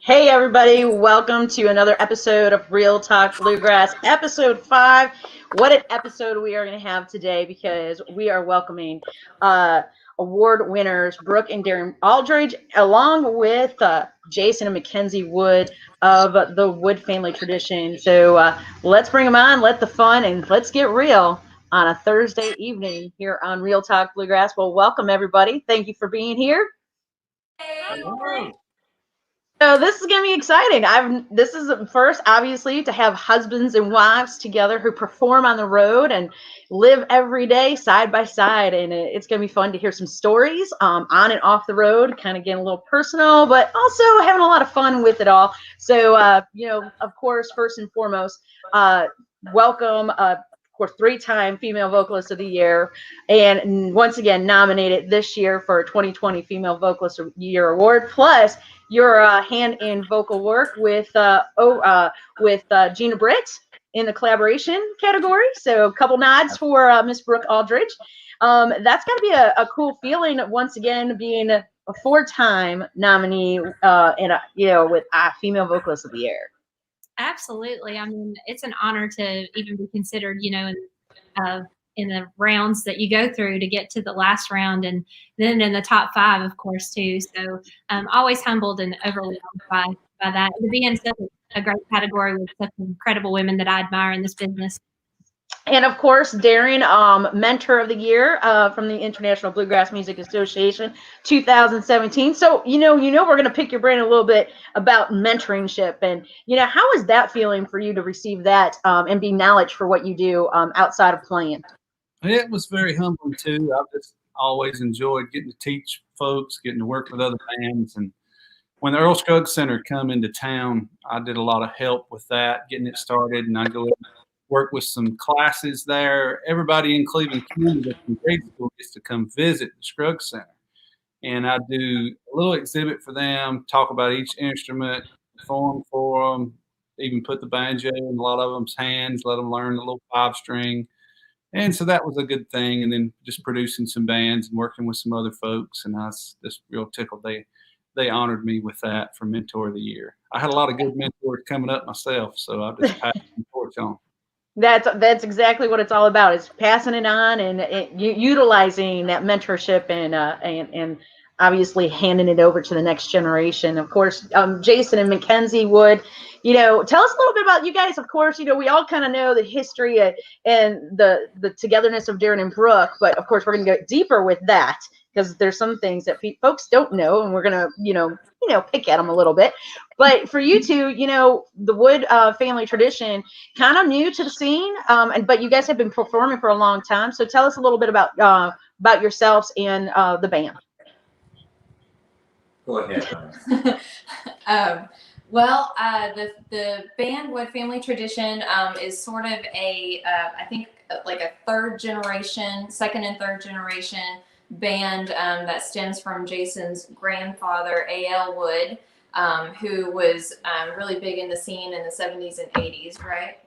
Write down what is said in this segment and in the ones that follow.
Hey everybody, welcome to another episode of Real Talk Bluegrass, episode 5. What an episode we are going to have today because we are welcoming award winners Brooke and Darin Aldridge along with Jason and Mackenzie Wood of the Wood family tradition. So let's bring them on, let the fun, and let's get real on a Thursday evening here on Real Talk Bluegrass. Well, welcome everybody. Thank you for being here. Hey. So this is going to be exciting. This is first, obviously, to have husbands and wives together who perform on the road and live every day side by side. And it's going to be fun to hear some stories on and off the road, kind of getting a little personal, but also having a lot of fun with it all. So, of course, first and foremost, welcome. Of course, 3-time Female Vocalist of the Year, and once again nominated this year for 2020 Female Vocalist of the Year Award. Plus, your hand in vocal work with Gina Britt in the collaboration category. So a couple nods for Miss Brooke Aldridge. That's got to be a cool feeling once again being a 4-time nominee with Female Vocalist of the Year. Absolutely. I mean, it's an honor to even be considered, in the rounds that you go through to get to the last round, and then in the top 5, of course, too. So always humbled and overwhelmed by that. To be in such a great category with such incredible women that I admire in this business. And of course, Darin, Mentor of the Year from the International Bluegrass Music Association, 2017. So we're going to pick your brain a little bit about mentorship, and how is that feeling for you to receive that and be knowledge for what you do outside of playing? It was very humbling too. I've just always enjoyed getting to teach folks, getting to work with other bands, and when the Earl Scruggs Center come into town, I did a lot of help with that, getting it started, and I go work with some classes there. Everybody in Cleveland County from grade school gets to come visit the Scruggs Center. And I do a little exhibit for them, talk about each instrument, perform for them, even put the banjo in a lot of them's hands, let them learn the little 5-string. And so that was a good thing. And then just producing some bands and working with some other folks. And I was just real tickled. They honored me with that for Mentor of the Year. I had a lot of good mentors coming up myself, so I just passed the torch on. That's exactly what it's all about. It's passing it on and utilizing that mentorship and obviously handing it over to the next generation. Of course, Jason and Mackenzie Wood, tell us a little bit about you guys. Of course, we all kind of know the history and the togetherness of Darin and Brooke, but of course, we're going to go deeper with that because there's some things that folks don't know, and we're going to, pick at them a little bit. But for you two, the Wood family tradition, kind of new to the scene, but you guys have been performing for a long time. So tell us a little bit about yourselves and the band. Go ahead. The band Wood Family Tradition is sort of I think like a second and third generation band that stems from Jason's grandfather, A.L. Wood, who was really big in the scene in the 70s and 80s, right?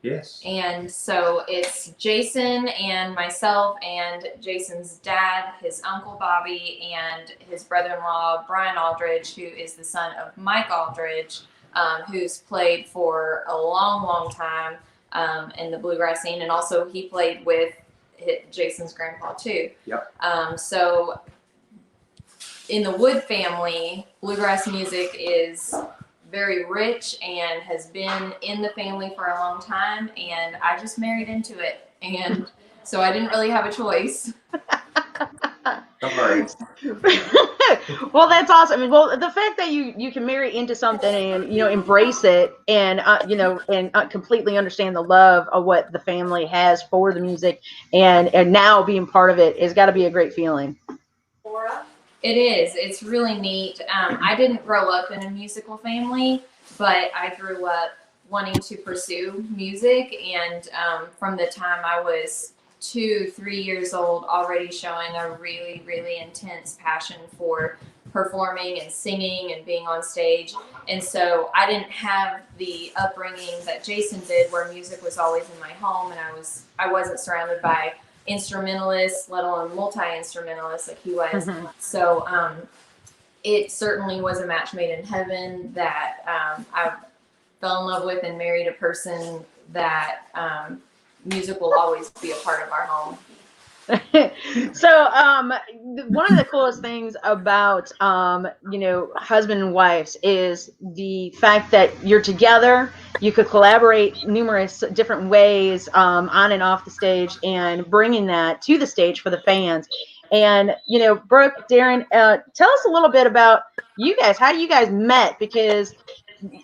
Yes. And so it's Jason and myself and Jason's dad, his uncle Bobby, and his brother-in-law Brian Aldridge, who is the son of Mike Aldridge, who's played for a long, long time in the bluegrass scene, and also he played with Jason's grandpa too. Yep. So in the Wood family, bluegrass music is very rich and has been in the family for a long time, and I just married into it, and so I didn't really have a choice. Don't worry. Well, that's awesome. Well, the fact that you can marry into something and embrace it and completely understand the love of what the family has for the music and now being part of it has got to be a great feeling. It is. It's really neat. I didn't grow up in a musical family, but I grew up wanting to pursue music, and from the time I was 2-3 years old, already showing a really, really intense passion for performing and singing and being on stage. And so I didn't have the upbringing that Jason did, where music was always in my home, and I wasn't surrounded by instrumentalists, let alone multi-instrumentalists like he was. Mm-hmm. So it certainly was a match made in heaven that I fell in love with and married a person that music will always be a part of our home. So one of the coolest things about husband and wives is the fact that you're together. You could collaborate numerous different ways on and off the stage, and bringing that to the stage for the fans. And Brooke, Darin, tell us a little bit about you guys. How you guys met? Because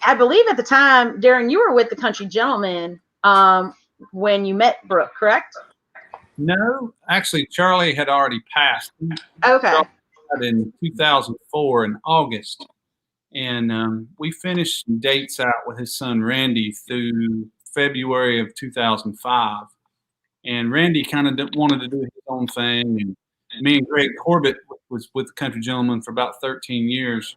I believe at the time, Darin, you were with the Country Gentlemen when you met Brooke, correct? No, actually, Charlie had already passed. Okay. Charlie died in 2004 in August, and we finished dates out with his son Randy through February of 2005. And Randy kind of wanted to do his own thing, and me and Greg Corbett was with the Country Gentlemen for about 13 years.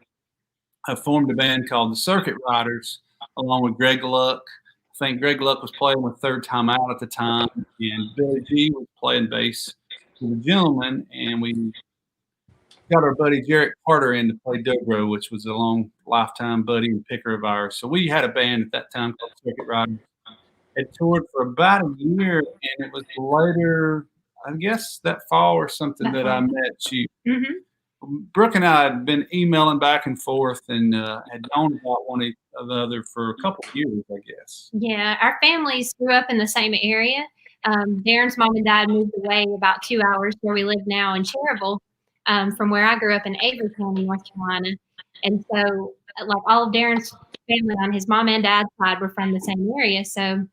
I formed a band called the Circuit Riders along with Greg Luck. I think Greg Luck was playing with Third Time Out at the time, and Billy G was playing bass with the Gentlemen, and we got our buddy Jarrett Carter in to play dobro, which was a long lifetime buddy and picker of ours. So we had a band at that time called Circuit Riders. It toured for about a year, and it was later, I guess that fall or something, that I met you. Mm-hmm. Brooke and I had been emailing back and forth and had known about one of the other for a couple of years, I guess. Yeah, our families grew up in the same area. Darin's mom and dad moved away about 2 hours where we live now in Cherryville, from where I grew up in Avery County, North Carolina. And so, like, all of Darin's family on his mom and dad's side were from the same area. So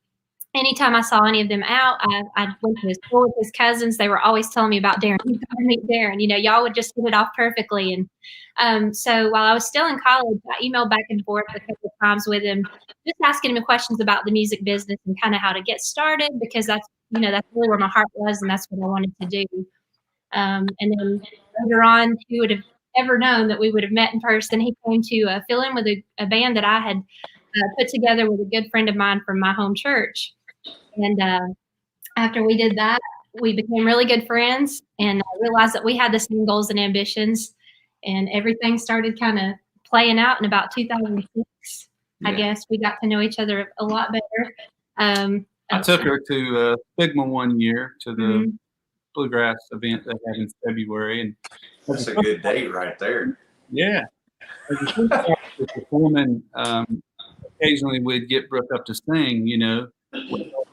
anytime I saw any of them out, I went to his school with his cousins. They were always telling me about Darin. You gotta meet Darin. Y'all would just hit it off perfectly. And so while I was still in college, I emailed back and forth a couple of times with him, just asking him questions about the music business and kind of how to get started, because that's really where my heart was, and that's what I wanted to do. And then later on, who would have ever known that we would have met in person? He came to fill in with a band that I had put together with a good friend of mine from my home church. And after we did that, we became really good friends, and I realized that we had the same goals and ambitions, and everything started kind of playing out in about 2006. Yeah. I guess we got to know each other a lot better. I took her to Stigma one year to the Bluegrass event that had in February, and that's a good date right there. Yeah. Performing, occasionally we'd get Brooke up to sing,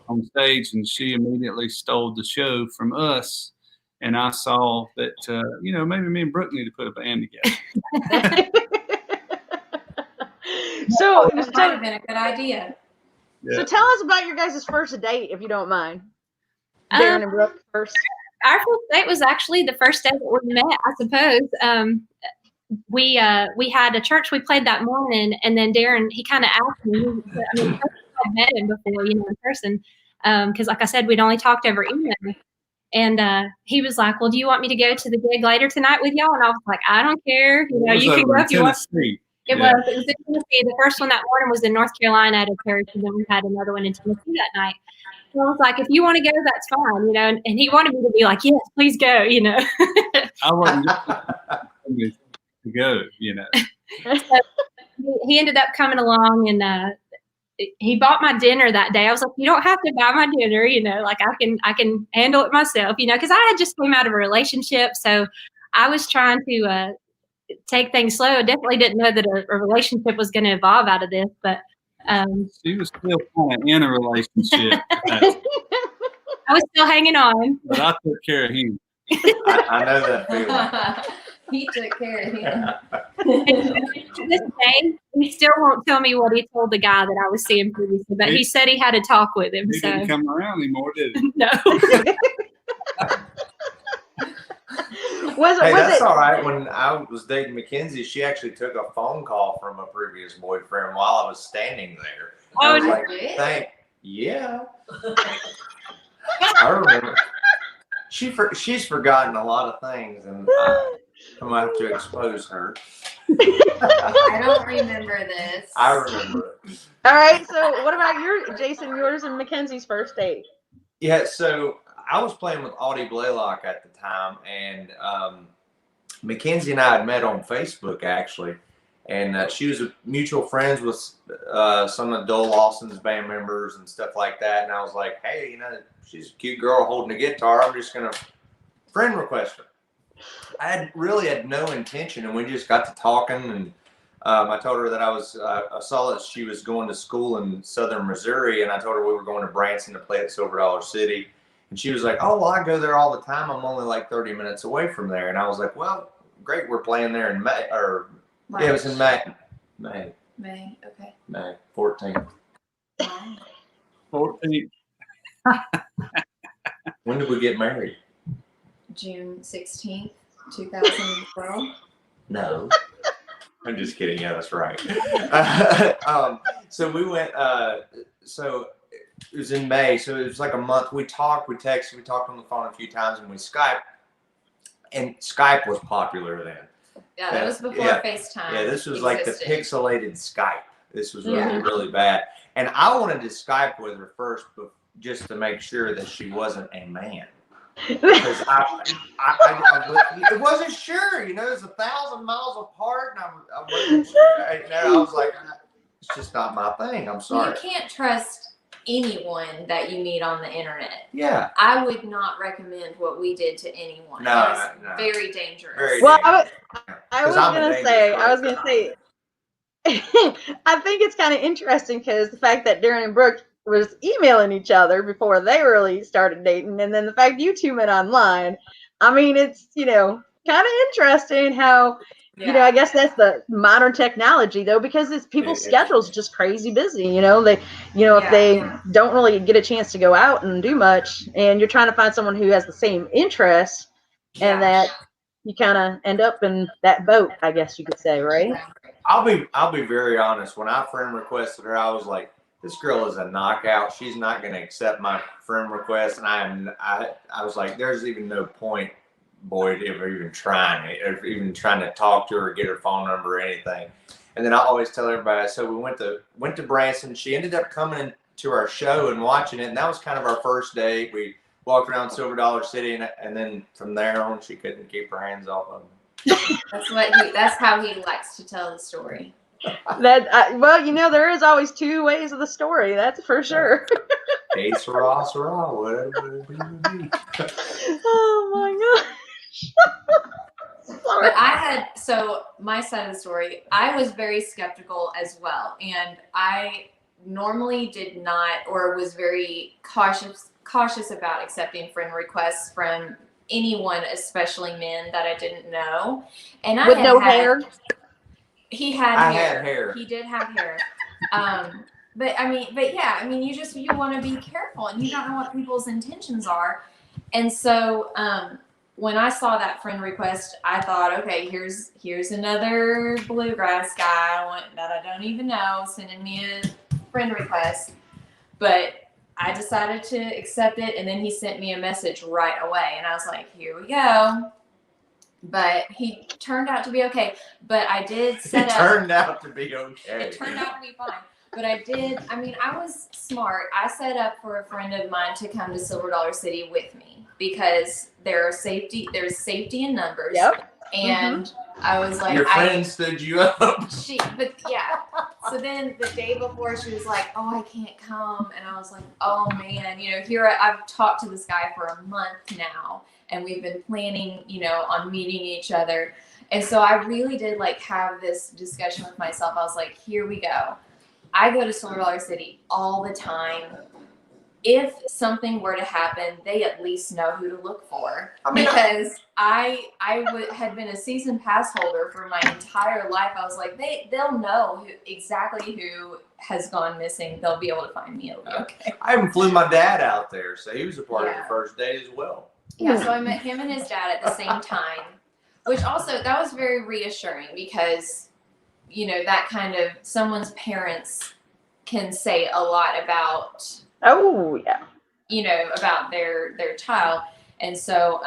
on stage, and she immediately stole the show from us. And I saw that, maybe me and Brooke need to put a band together. So that might have been a good idea. Yeah. So tell us about your guys' first date, if you don't mind. Darin and Brooke first. Our first date was actually the first day that we met, I suppose. We had a church we played that morning, and then Darin, he kind of asked me. I'd met him before, in person, because like I said, we'd only talked over email. And he was like, "Well, do you want me to go to the gig later tonight with y'all?" And I was like, "I don't care. You can go if you want." It was in Tennessee. The first one that morning was in North Carolina at a church, and then we had another one in Tennessee that night. So I was like, "If you want to go, that's fine," And he wanted me to be like, "Yes, please go," I wasn't to go, So he ended up coming along, and he bought my dinner that day. I was like, "You don't have to buy my dinner, like I can handle it myself, because I had just came out of a relationship, so I was trying to take things slow. I definitely didn't know that a relationship was going to evolve out of this, but she was still kind of in a relationship. I was still hanging on, but I took care of him. I know that feeling. He took care of him. To this day, he still won't tell me what he told the guy that I was seeing previously, but he said he had a talk with him. He didn't come around anymore, did he? No. That's all right. When I was dating Mackenzie, she actually took a phone call from a previous boyfriend while I was standing there. I was like, yeah. I remember. She's forgotten a lot of things, and I'm going to have to expose her. I don't remember this. I remember it. All right. So what about yours and Mackenzie's first date? Yeah. So I was playing with Audie Blaylock at the time, and Mackenzie and I had met on Facebook actually, and she was mutual friends with some of Dole Lawson's band members and stuff like that. And I was like, hey, she's a cute girl holding a guitar. I'm just gonna friend request her. I really had no intention, and we just got to talking, and I told her that I saw that she was going to school in Southern Missouri, and I told her we were going to Branson to play at Silver Dollar City. And she was like, oh, well, I go there all the time. I'm only like 30 minutes away from there. And I was like, well, great. We're playing there in May. Yeah, it was in May. May, okay. May 14th. 14th. When did we get married? June 16th, 2012. No. I'm just kidding. Yeah, that's right. So we went, so it was in May. So it was like a month. We talked, we texted, we talked on the phone a few times, and we Skyped. And Skype was popular then. Yeah, that was before FaceTime. Yeah, this was like the pixelated Skype. This was really, really bad. And I wanted to Skype with her first, but just to make sure that she wasn't a man. Because it wasn't sure, it was 1,000 miles apart, and I wasn't sure. I was like, it's just not my thing. I'm sorry. You can't trust anyone that you meet on the internet. Yeah. I would not recommend what we did to anyone. No. Very dangerous. I was gonna say, I think it's kind of interesting because the fact that Darin and Brooke was emailing each other before they really started dating, and then the fact you two met online. I mean, it's kind of interesting how I guess that's the modern technology though, because it's people's schedules just crazy busy. If they don't really get a chance to go out and do much, and you're trying to find someone who has the same interests, and that you kind of end up in that boat, I guess you could say, right? I'll be very honest. When I friend requested her, I was like, this girl is a knockout. She's not going to accept my friend request. And I was like, there's even no point, Boyd, of even trying it, or even trying to talk to her or get her phone number or anything. And then I always tell everybody, so we went to Branson. She ended up coming to our show and watching it. And that was kind of our first date. We walked around Silver Dollar City. And then from there on, she couldn't keep her hands off of him. That's how he likes to tell the story. There is always two ways of the story. That's for sure. Hey, Sarah, whatever it be. Oh my gosh. But my side of the story, I was very skeptical as well. And I normally did not, or was very cautious about accepting friend requests from anyone, especially men that I didn't know. And I had hair. He had hair. He did have hair. You want to be careful, and you don't know what people's intentions are. And so when I saw that friend request, I thought, okay, here's another bluegrass guy that I don't even know sending me a friend request. But I decided to accept it, and then he sent me a message right away, and I was like, here we go. But he turned out to be okay. But I did set up. It turned out to be okay. It turned out to be fine. But I was smart. I set up for a friend of mine to come to Silver Dollar City with me because there's safety in numbers. Yep. And I was like, your friend stood you up. So then the day before, she was like, oh, I can't come. And I was like, oh man, I've talked to this guy for a month now, and we've been planning, on meeting each other. And so I really did have this discussion with myself. I was like, here we go. I go to Silver Dollar City all the time. If something were to happen, they at least know who to look for. Because I had been a season pass holder for my entire life. I was like, they'll know exactly who has gone missing. They'll be able to find me. It'll be okay. I even flew my dad out there, so he was a part of the first date as well. Yeah, so I met him and his dad at the same time, which also, that was very reassuring because, that kind of, someone's parents can say a lot about, about their child. And so,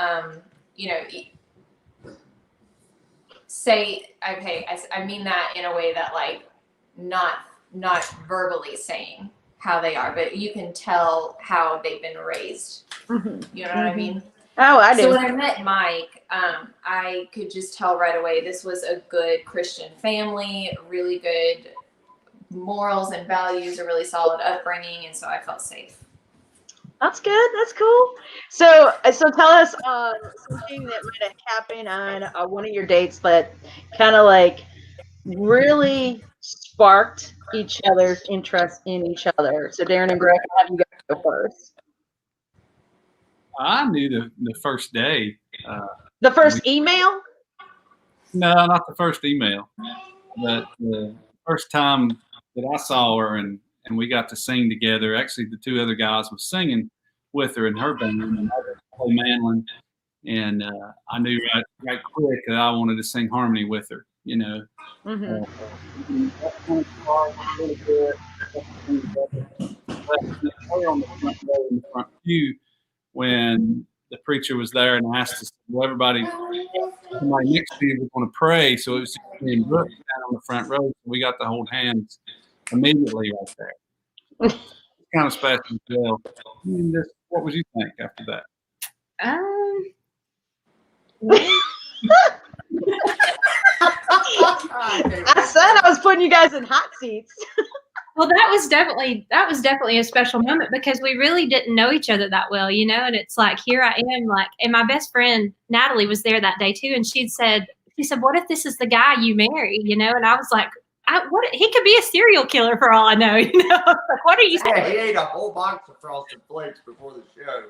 say, okay, I mean that in a way that not verbally saying how they are, but you can tell how they've been raised. Mm-hmm. You know what I mean? Oh, I do. So when I met Mike, I could just tell right away this was a good Christian family, really good morals and values, a really solid upbringing, and so I felt safe. That's good. That's cool. So tell us something that might have happened on one of your dates that kind of like really sparked each other's interest in each other. So Darin and Brooke, I'll have you guys go first. I knew the first day. The first email? No, not the first email. But the first time that I saw her and we got to sing together. Actually, the two other guys was singing with her in her band, and I was Clay Manlin, and I knew right quick that I wanted to sing harmony with her. You know, Mm-hmm. that kind of part was really good. But on the front row in the front pew, when the preacher was there and asked us, well, somebody next to you was going to pray, so it was just me and Brooke down on the front row. So we got to hold hands immediately right there. It's kind of special as well. What would you think after that? I said I was putting you guys in hot seats. Well, that was definitely a special moment because we really didn't know each other that well, you know. And it's like here I am, like, and my best friend Natalie was there that day too, and she said, "What if this is the guy you marry?" You know, and I was like, "What? He could be a serial killer for all I know." You know, like, what are you saying? Yeah, he ate a whole box of Frosted Flakes before the show.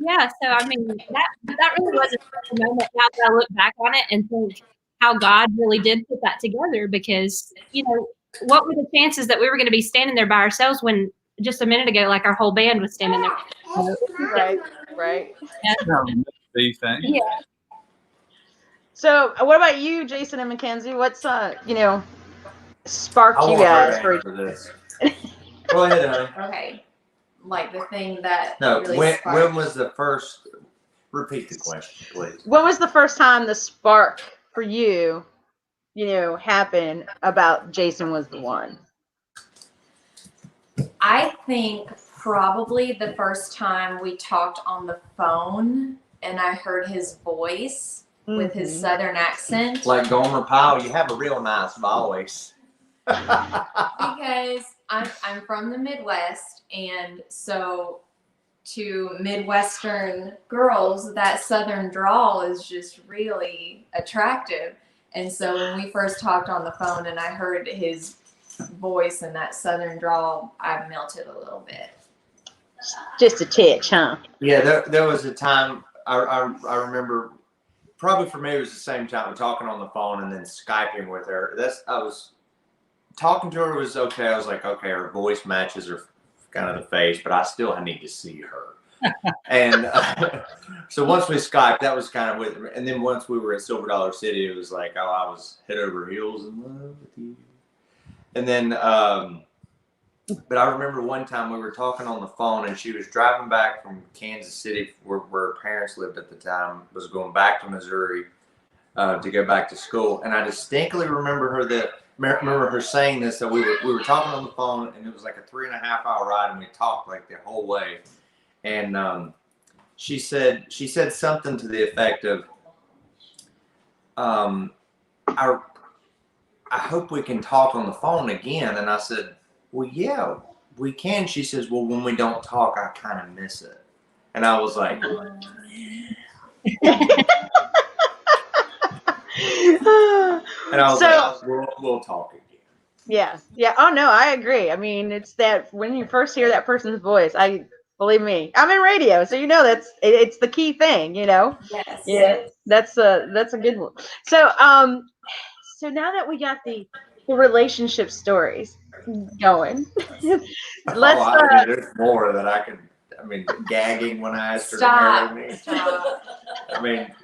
Yeah, so I mean that really was a special moment. Now that I look back on it and think how God really did put that together, because you know what were the chances that we were going to be standing there by ourselves when just a minute ago, like our whole band was standing there. Right. Yeah. So, what about you, Jason and Mackenzie? What's sparked you guys for this? Go ahead, honey. Okay, like the thing that No, really when was the first? Repeat the question, please. When was the first time the spark for you, happened about Jason was the one? I think probably the first time we talked on the phone and I heard his voice with his Southern accent. Like Gomer Pyle, you have a real nice voice. Because I'm from the Midwest, and so to Midwestern girls, that Southern drawl is just really attractive. And so when we first talked on the phone and I heard his voice and that Southern drawl, I melted a little bit. Just a titch, huh? Yeah, there was a time I remember. Probably for me, it was the same time talking on the phone and then Skyping with her. I was talking to her was okay. I was like, okay, her voice matches her kind of the face, but I still need to see her. And so once we Skyped, that was kind of with her. And then once we were at Silver Dollar City, it was like, oh, I was head over heels in love with you. And then, but I remember one time we were talking on the phone and she was driving back from Kansas City where her parents lived at the time, was going back to Missouri to go back to school. And I distinctly remember her saying this, that we were talking on the phone and it was like a 3.5 hour ride and we talked like the whole way. And she said something to the effect of, I hope we can talk on the phone again. And I said, well, yeah, we can. She says, well, when we don't talk, I kind of miss it. And I was like, and I was like, we'll talk again. Yeah. Oh no, I agree. I mean, it's that when you first hear that person's voice, believe me, I'm in radio, so it's the key thing, Yes. Yeah, that's a good one. So so now that we got the relationship stories going, there's more that I could. I mean, gagging when I asked her to marry me. Stop. I mean,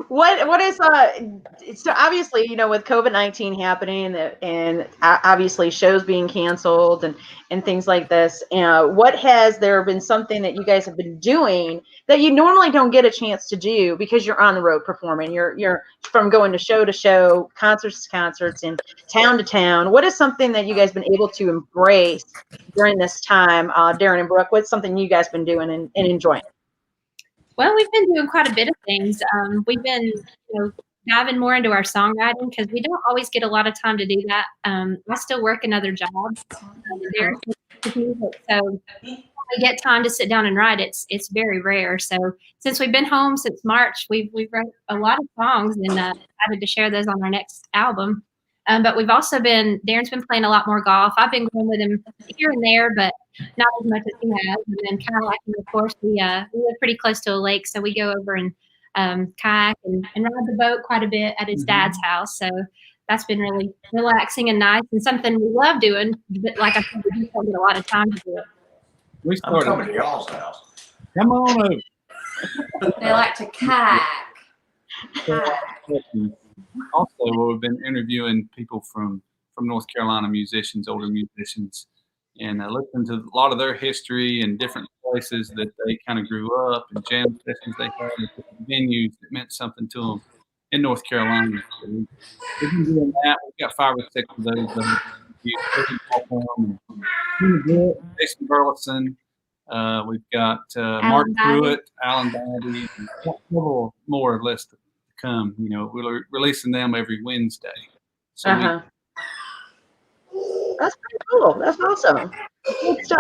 What is so obviously, you know, with COVID-19 happening and obviously shows being canceled and things like this, what has there been something that you guys have been doing that you normally don't get a chance to do because you're on the road performing, you're from going to show, concerts to concerts, and town to town? What is something that you guys been able to embrace during this time? Darin and Brooke, what's something you guys been doing and enjoying? Well, we've been doing quite a bit of things. We've been, diving more into our songwriting because we don't always get a lot of time to do that. I still work another job. So we get time to sit down and write. It's very rare. So since we've been home since March, we've wrote a lot of songs and decided to share those on our next album. But we've also Darin's been playing a lot more golf. I've been going with him here and there, but not as much as he has. And then kayaking, of course, we live pretty close to a lake, so we go over and kayak and ride the boat quite a bit at his dad's house. So that's been really relaxing and nice and something we love doing. But like I said, we just don't get a lot of time to do it. I'm coming to y'all's house. Come on over. They like to kayak. Also, we've been interviewing people from North Carolina, musicians, older musicians, and listening to a lot of their history and different places that they kind of grew up and jam sessions they had at different venues that meant something to them in North Carolina. So we've been doing that. We've got 5 or 6 of those. Jason Burleson. We've got Mark Pruitt, Alan Batty, and several more lists to come. You know, we're releasing them every Wednesday. So that's pretty cool. That's awesome. Good stuff.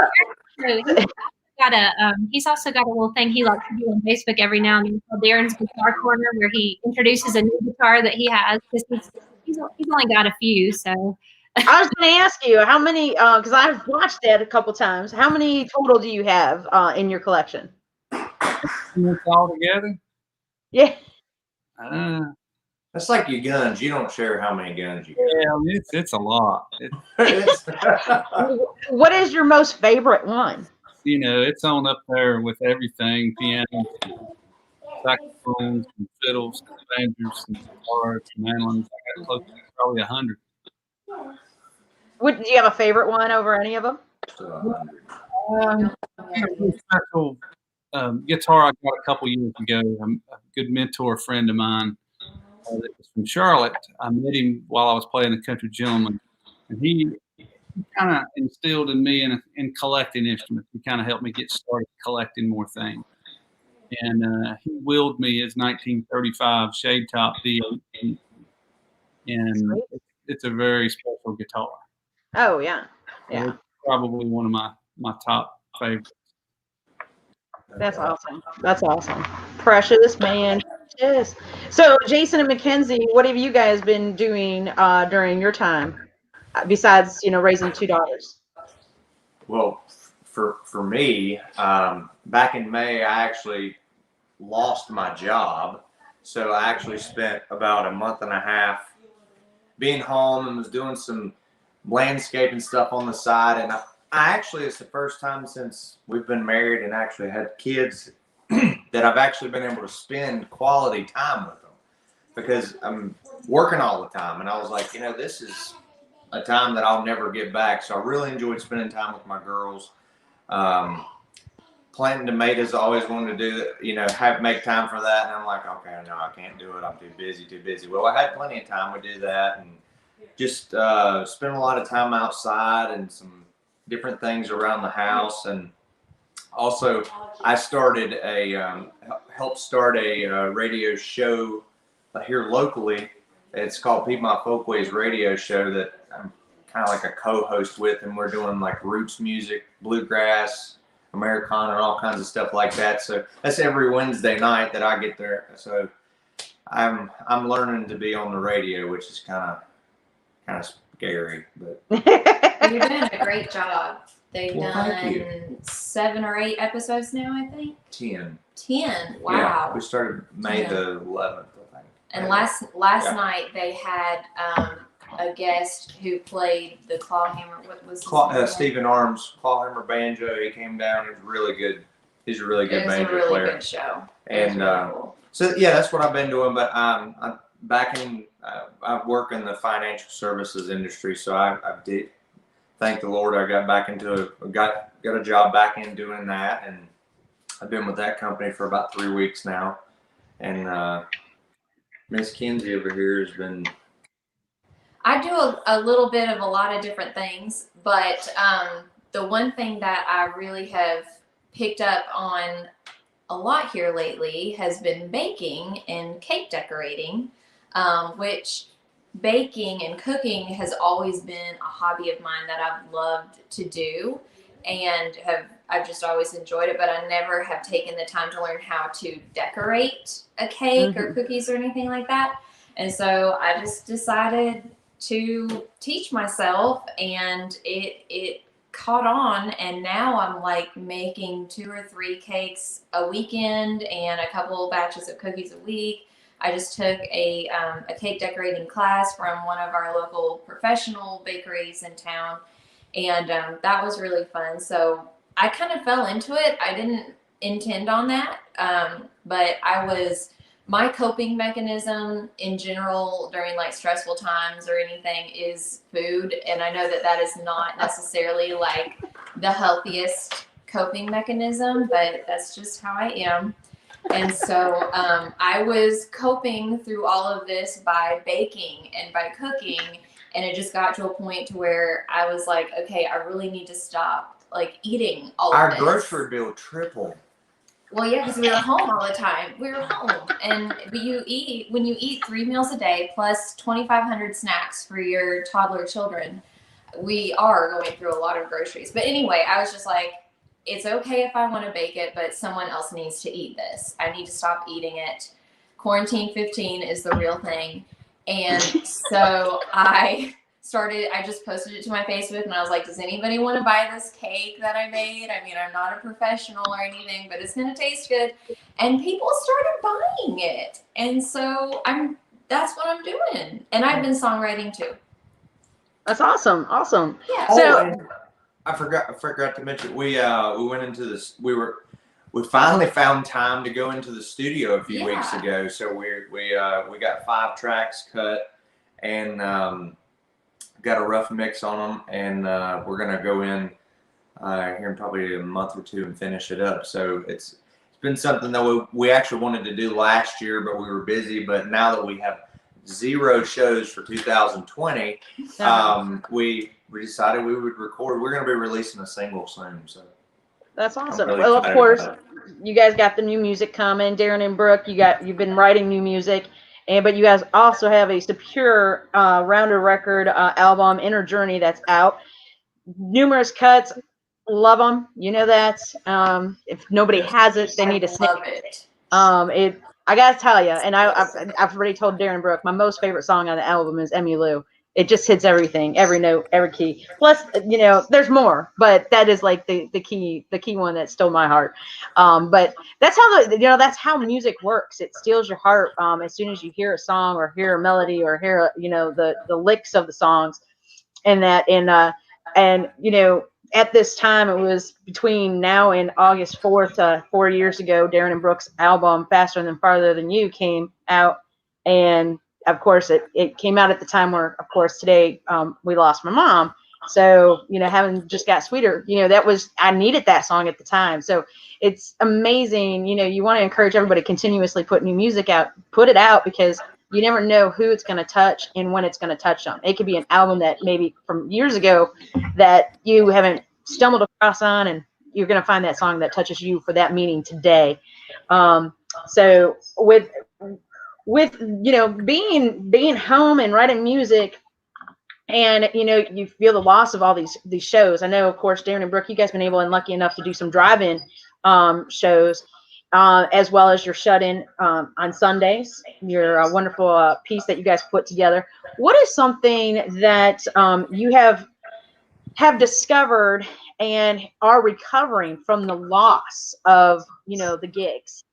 He's also got a little thing he likes to do on Facebook every now and then called Darin's Guitar Corner, where he introduces a new guitar that he has because he's only got a few. So I was going to ask you how many, because I've watched that a couple times. How many total do you have in your collection? All together? Yeah. That's like your guns. You don't share how many guns you got. Yeah, it's a lot. What is your most favorite one? You know, it's on up there with everything: pianos, saxophones, and fiddles, and banjos, and guitars, and mandolins. I got close to probably 100. Do you have a favorite one over any of them? Special guitar I got a couple years ago. A good mentor friend of mine that was from Charlotte. I met him while I was playing the Country Gentleman, and he kind of instilled in me in collecting instruments. He kind of helped me get started collecting more things. And he willed me his 1935 shade top D8, and it's a very special guitar. Oh yeah, yeah. It's probably one of my top favorites. That's awesome. That's awesome. Precious, man. Yes. So, Jason and Mackenzie, what have you guys been doing during your time besides, raising 2 daughters? Well, for me, back in May, I actually lost my job. So I actually spent about a month and a half being home and was doing some landscaping stuff on the side. And I actually, it's the first time since we've been married and actually had kids that I've actually been able to spend quality time with them, because I'm working all the time. And I was like, this is a time that I'll never get back. So I really enjoyed spending time with my girls. Planting tomatoes, I always wanted to do, make time for that. And I'm like, okay, no, I can't do it. I'm too busy. Well, I had plenty of time to do that, and just spend a lot of time outside and some different things around the house. And also, I helped start a radio show here locally. It's called Piedmont Folkways Radio Show that I'm kind of like a co-host with, and we're doing like roots music, bluegrass, Americana, and all kinds of stuff like that. So that's every Wednesday night that I get there. So I'm learning to be on the radio, which is kind of scary, but you're doing a great job. They've done 7 or 8 episodes now, I think. 10. 10. Wow. Yeah, we started May the 11th, I think. And last night they had a guest who played the clawhammer. What was his name? Stephen Arms, clawhammer banjo. He came down. He was really good. He's a really good banjo player. It was a really good show. And really cool. So yeah, that's what I've been doing. But I'm back in. I work in the financial services industry, so I did. Thank the Lord, I got back into got a job back in doing that, and I've been with that company for about 3 weeks now. And Miss Kenzie over here has been. I do a little bit of a lot of different things, but the one thing that I really have picked up on a lot here lately has been baking and cake decorating, which baking and cooking has always been a hobby of mine that I've loved to do, and I've just always enjoyed it, but I never have taken the time to learn how to decorate a cake or cookies or anything like that. And so I just decided to teach myself, and it caught on, and now I'm like making 2 or 3 cakes a weekend and a couple of batches of cookies a week. I just took a cake decorating class from one of our local professional bakeries in town, and that was really fun. So I kind of fell into it. I didn't intend on that, but my coping mechanism in general during like stressful times or anything is food. And I know that is not necessarily like the healthiest coping mechanism, but that's just how I am. And so I was coping through all of this by baking and by cooking. And it just got to a point to where I was like, okay, I really need to stop like eating all of this. Our grocery bill tripled. Well, yeah, because we were home all the time. We were home, and when you eat 3 meals a day plus 2,500 snacks for your toddler children, we are going through a lot of groceries. But anyway, I was just like, it's okay if I want to bake it, but someone else needs to eat this. I need to stop eating it. Quarantine 15 is the real thing, and so I just posted it to my Facebook, and I was like, does anybody want to buy this cake that I made? I mean, I'm not a professional or anything, but it's going to taste good. And people started buying it. And so that's what I'm doing. And I've been songwriting too. That's awesome. Awesome. Yeah. So I forgot to mention, we went into this, we finally found time to go into the studio a few weeks ago. So we got 5 tracks cut, and got a rough mix on them, and we're gonna go in here in probably a month or 2 and finish it up. So it's been something that we actually wanted to do last year, but we were busy. But now that we have 0 shows for 2020, we decided we would record. We're gonna be releasing a single soon. So that's awesome. Really well, of course, you guys got the new music coming. Darin and Brooke, you've been writing new music. But you guys also have a Secure Rounder record album, Inner Journey, that's out. Numerous cuts, love them. You know that. If nobody has it, they need to snap it. I gotta tell you, and I've already told Darin Brooke, my most favorite song on the album is Emmylou. It just hits everything, every note, every key. Plus, there's more, but that is like the key one that stole my heart. But that's how that's how music works. It steals your heart as soon as you hear a song or hear a melody or hear the licks of the songs, and at this time, it was between now and August 4th, 4 years ago, Darin and Brooke's album Faster Than Farther Than You came out, and of course, it came out at the time where, of course, today we lost my mom. So, having just got sweeter, I needed that song at the time. So it's amazing. You want to encourage everybody to continuously put new music out, put it out, because you never know who it's going to touch and when it's going to touch them. It could be an album that maybe from years ago that you haven't stumbled across on, and you're going to find that song that touches you for that meaning today. So with being home and writing music, and you feel the loss of all these shows. I know, of course, Darin and Brooke, you guys been able and lucky enough to do some drive-in shows, as well as your shut-in on Sundays, your wonderful piece that you guys put together. What is something that you have discovered and are recovering from the loss of the gigs,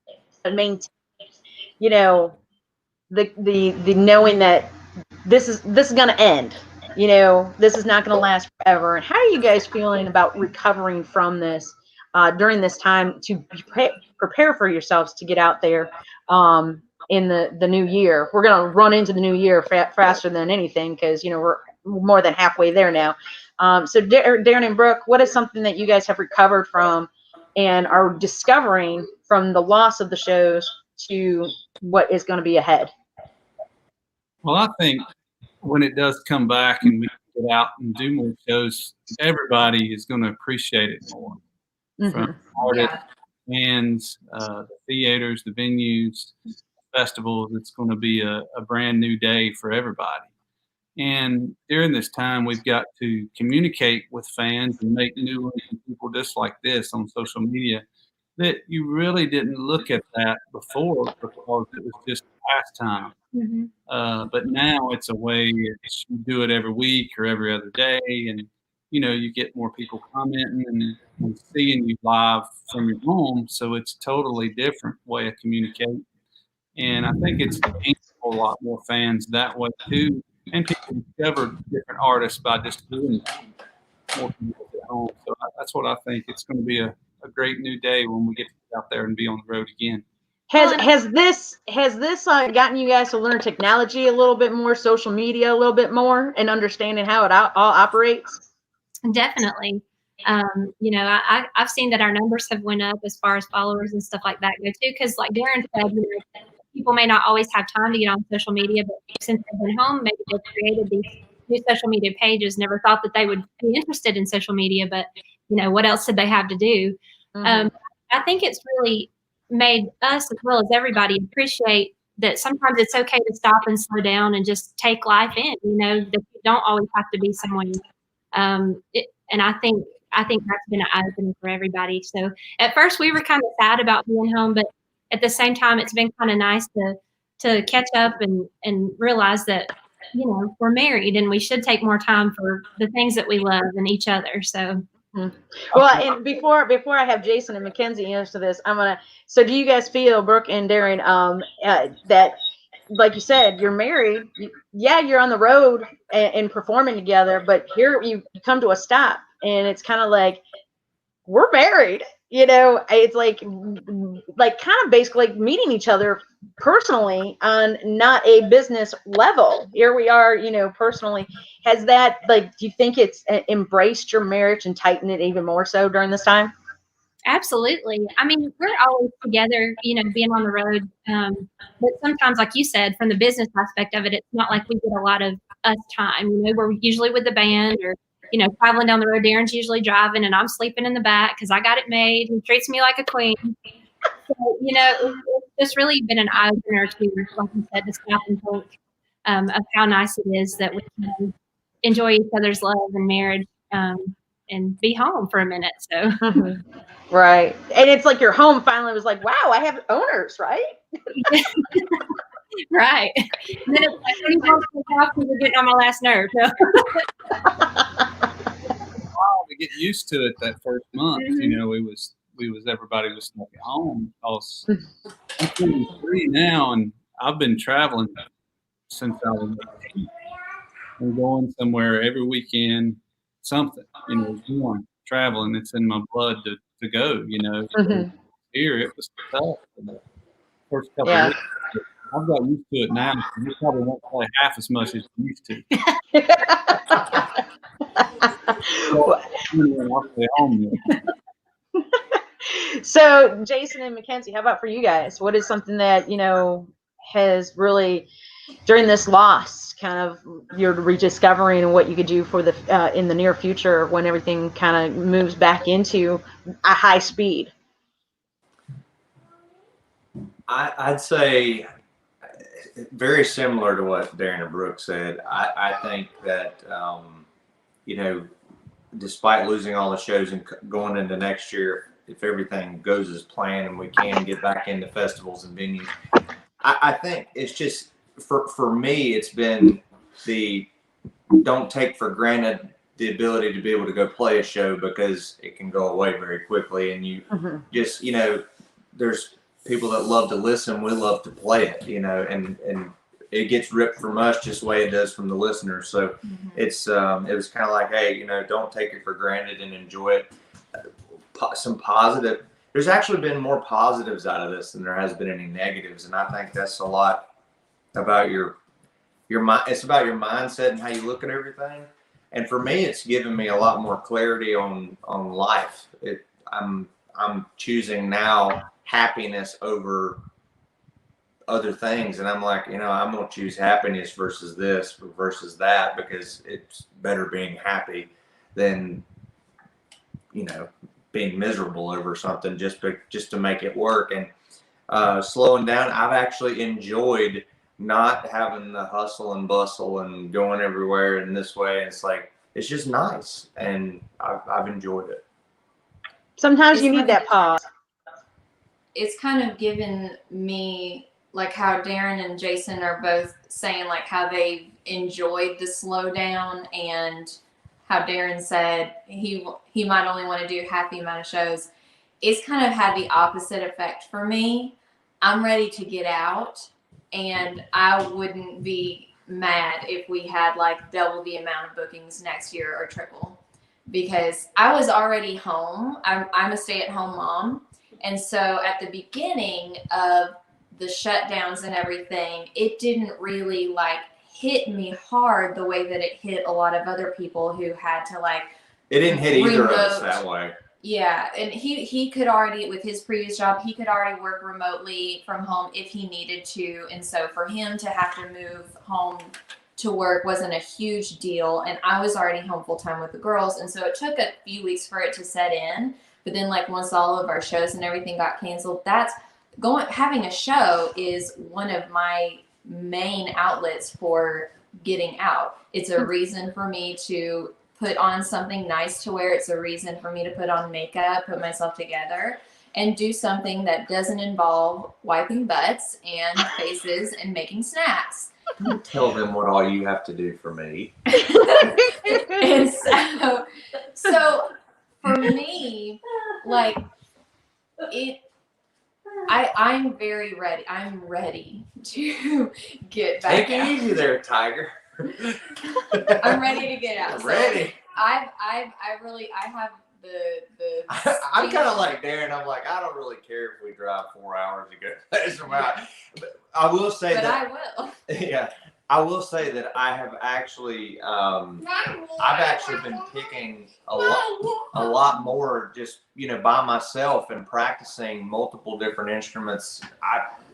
and maintain the knowing that this is going to end, this is not going to last forever? And how are you guys feeling about recovering from this during this time to prepare for yourselves to get out there in the new year. We're going to run into the new year faster than anything because, you know, we're more than halfway there now. So Darin and Brooke, what is something that you guys have recovered from and are discovering from the loss of the shows to what is going to be ahead? Well, I think when it does come back and we can get out and do more shows, everybody is going to appreciate it more. From artists, fans, the theaters, the venues, festivals. It's going to be a brand new day for everybody. And during this time, we've got to communicate with fans and make new ones and people just like this on social media that you really didn't look at that before because it was just pastime. But now it's a way you do it every week or every other day, and you know you get more people commenting and seeing you live from your home. So it's a totally different way of communicating, and I think it's gained a whole lot more fans that way too. And people discover different artists by just doing more people at home. So that's what I think. It's going to be a great new day when we get out there and be on the road again. Has this gotten you guys to learn technology a little bit more, social media a little bit more, and understanding how it all operates? Definitely. You know, I've seen that our numbers have went up as far as followers and stuff like that go too. Because like Darin said, you know, people may not always have time to get on social media, but since they've been home, maybe they've created these new social media pages. Never thought that they would be interested in social media, but you know, what else did they have to do? I think it's really made us, as well as everybody, appreciate that sometimes it's okay to stop and slow down and just take life in. You know, that you don't always have to be someone. And I think that's been an eye-opener for everybody. So at first we were kind of sad about being home, but at the same time, it's been kind of nice to catch up and realize that, you know, we're married and we should take more time for the things that we love and each other. So. Well, and before I have Jason and Mackenzie answer this, so do you guys feel, Brooke and Darin, that, like you said, you're married, you're on the road and performing together, but here you come to a stop and it's kind of like, we're married, you know, it's like kind of basically like meeting each other personally on not a business level. Here we are, you know, personally. Has that, like, do you think it's embraced your marriage and tightened it even more so during this time? Absolutely. I mean, we're always together, you know, being on the road. But sometimes, like you said, from the business aspect of it, it's not like we get a lot of us time. You know, we're usually with the band or, you know, traveling down the road. Darin's usually driving and I'm sleeping in the back because I got it made. He treats me like a queen. So, you know, it's just really been an eye-opener to, like you said, to stop and think of how nice it is that we can enjoy each other's love and marriage and be home for a minute. So. Right. And it's like your home finally was like, wow, I have owners, right? Right. And then it's like, when you go to the house, you're getting on my last nerve. So. To get used to it that first month, you know, everybody was stuck at home. I'm 23 now, and I've been traveling since I was 18. I'm going somewhere every weekend, something, you know, going traveling. It's in my blood to go, you know. So here it was tough for the first couple of weeks. I've got used to it now. You probably won't play half as much as you used to. So, Jason and Mackenzie, how about for you guys? What is something that, you know, has really, during this loss, kind of you're rediscovering and what you could do for the in the near future when everything kind of moves back into a high speed? I'd say very similar to what Darin and Brooke said. I think that, you know, despite losing all the shows and going into next year, if everything goes as planned and we can get back into festivals and venues, I think it's just, for me, it's been don't take for granted the ability to be able to go play a show because it can go away very quickly. And you just, you know, there's people that love to listen. We love to play it, you know, and it gets ripped from us just the way it does from the listeners. So it was kind of like, hey, you know, don't take it for granted and enjoy it. some positive. There's actually been more positives out of this than there has been any negatives, and I think that's a lot about your mind. It's about your mindset and how you look at everything. And for me, it's given me a lot more clarity on life. I'm choosing now happiness over other things, and I'm like, I'm gonna choose happiness versus this versus that, because it's better being happy than being miserable over something just to make it work. And slowing down, I've actually enjoyed not having the hustle and bustle and going everywhere in this way. It's just nice, and I've enjoyed it. Sometimes you need that pause. It's kind of given me, like how Darin and Jason are both saying, like how they enjoyed the slowdown, and how Darin said he might only want to do half the amount of shows. It's kind of had the opposite effect for me. I'm ready to get out, and I wouldn't be mad if we had like double the amount of bookings next year or triple, because I was already home. I'm a stay-at-home mom. And so at the beginning of the shutdowns and everything, it didn't really like hit me hard the way that it hit a lot of other people who had to like. It didn't hit either of us that way. Yeah, and he could already, with his previous job, he could already work remotely from home if he needed to. And so for him to have to move home to work wasn't a huge deal. And I was already home full time with the girls. And so it took a few weeks for it to set in. But then like once all of our shows and everything got canceled, having a show is one of my main outlets for getting out. It's a reason for me to put on something nice to wear. It's a reason for me to put on makeup, put myself together, and do something that doesn't involve wiping butts and faces and making snacks. Tell them what all you have to do for me. And so for me, like I'm very ready. I'm ready to get back Take it easy there, Tiger. I'm ready to get out. I'm ready. I have the I'm kind of like Darin. I'm like, I don't really care if we drive 4 hours to get some out. But I will say I will. Yeah, I will say that I have actually, I've actually been picking a lot more just by myself and practicing multiple different instruments.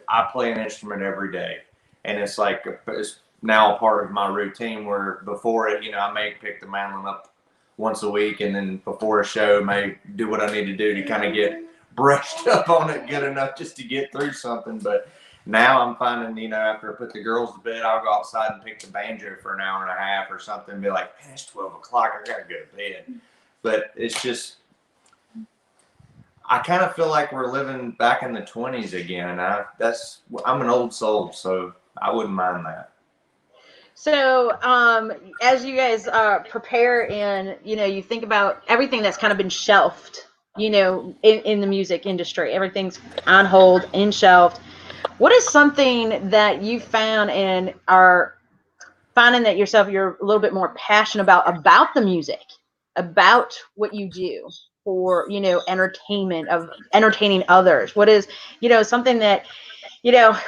I play an instrument every day, and it's like it's now a part of my routine, where before it, I may pick the mandolin up once a week, and then before a show may do what I need to do to kind of get brushed up on it good enough just to get through something. But now I'm finding, after I put the girls to bed, I'll go outside and pick the banjo for an hour and a half or something and be like, man, it's 12 o'clock, I gotta go to bed. But it's just, I kind of feel like we're living back in the 20s again, and I'm an old soul, so I wouldn't mind that. So as you guys prepare and, you think about everything that's kind of been shelved, in the music industry, everything's on hold, in shelved. What is something that you found and are finding that you're a little bit more passionate about the music, about what you do for, entertainment, of entertaining others? What is, something that,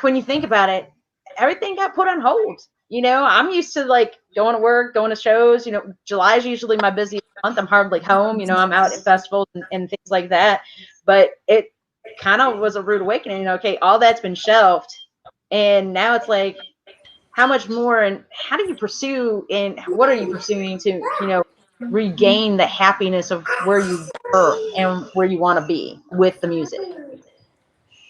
when you think about it, everything got put on hold. I'm used to like going to work, going to shows. July is usually my busiest month. I'm hardly home. I'm out at festivals and things like that. But it kind of was a rude awakening. Okay, all that's been shelved, and now it's like, how much more, and how do you pursue, and what are you pursuing to, regain the happiness of where you were and where you want to be with the music?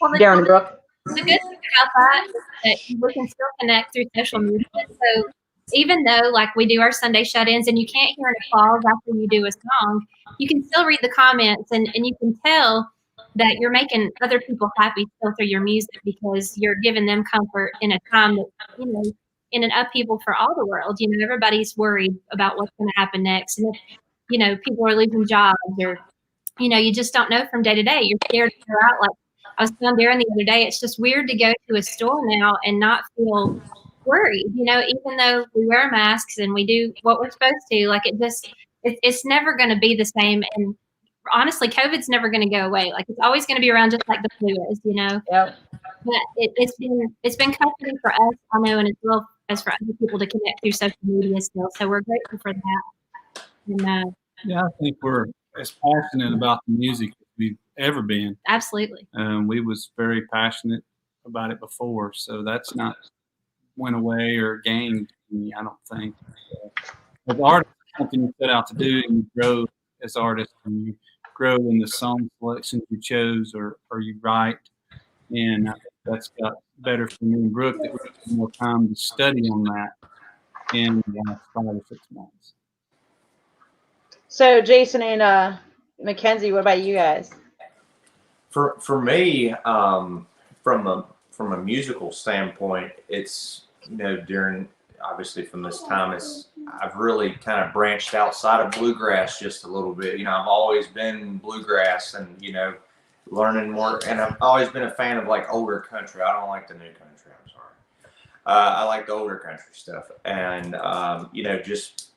Well, Darin Brooke. The good thing about that is that we can still connect through social media. So even though like we do our Sunday shut-ins and you can't hear any applause after you do a song, you can still read the comments and you can tell that you're making other people happy still through your music, because you're giving them comfort in a time that, in an upheaval for all the world. Everybody's worried about what's going to happen next. And if, people are losing jobs, or, you just don't know from day to day. You're scared to go out. Like I was telling Darin the other day, it's just weird to go to a store now and not feel worried, even though we wear masks and we do what we're supposed to. Like it's never going to be the same. And honestly, COVID's never going to go away. Like it's always going to be around, just like the flu is, you know. Yep. But it's been comforting for us, I know, and as well as for other people to connect through social media still. So we're grateful for that. And, Yeah, I think we're as passionate about the music as we've ever been. absolutely. We was very passionate about it before, so that's not went away or gained me, I don't think. As artists, it's something you set out to do, and you grow as artists, and you grow in the song selections you chose or you write. And I think that's got better for me and Brooke that we have more time to study on that in the last 5 or 6 months. So Jason and Mackenzie, what about you guys? For me, from a musical standpoint, it's, you know, during obviously from this time, I've really kind of branched outside of bluegrass just a little bit. You know, I've always been bluegrass, and you know, learning more. And I've always been a fan of like older country. I don't like the new country. I'm sorry. I like the older country stuff, and you know, just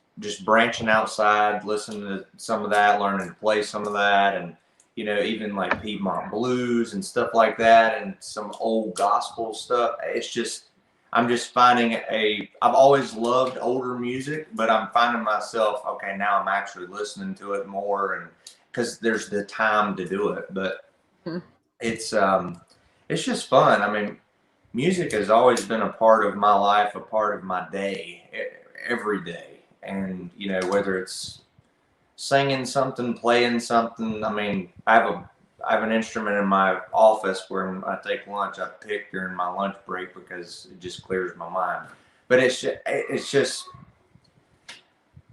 branching outside, listening to some of that, learning to play some of that, and you know, even like Piedmont blues and stuff like that, and some old gospel stuff. It's just, I'm just finding I've always loved older music, but I'm finding myself, okay, now I'm actually listening to it more, and because there's the time to do it. But it's just fun. I mean, music has always been a part of my life, a part of my day, every day. And, you know, whether it's singing something, playing something. I mean, I have an instrument in my office where I take lunch. I pick during my lunch break because it just clears my mind. But it's just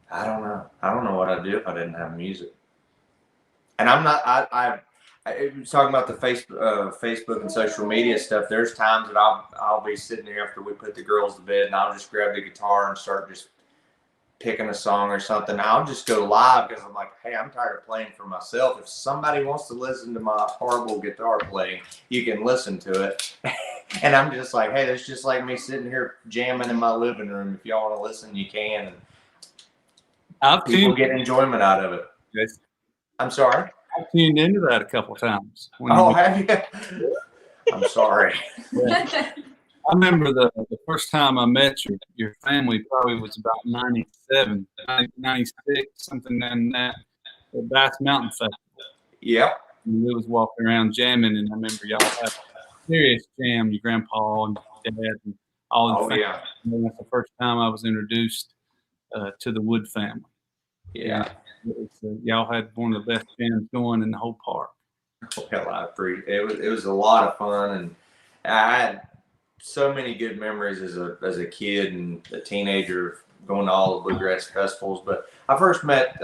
I don't know. I don't know what I'd do if I didn't have music. And I'm not. I talking about the Facebook and social media stuff. There's times that I'll be sitting there after we put the girls to bed, and I'll just grab the guitar and start just picking a song or something. I'll just go live because I'm like, hey, I'm tired of playing for myself. If somebody wants to listen to my horrible guitar playing, you can listen to it. And I'm just like, hey, that's just like me sitting here jamming in my living room. If y'all want to listen, you can. And people get enjoyment out of it. Yes. I'm sorry? I've tuned into that a couple of times. Have you? I'm sorry. Yeah. I remember the first time I met your family probably was about 97, 96, something like that, the Bass Mountain Festival. Yep. And we was walking around jamming, and I remember y'all had a serious jam, your grandpa and your dad and all the family. Yeah. And that's the first time I was introduced to the Wood family. Yeah. Y'all had one of the best jams going in the whole park. Well, I appreciate it. It was a lot of fun, and I had so many good memories as a kid and a teenager going to all the bluegrass festivals. But I first met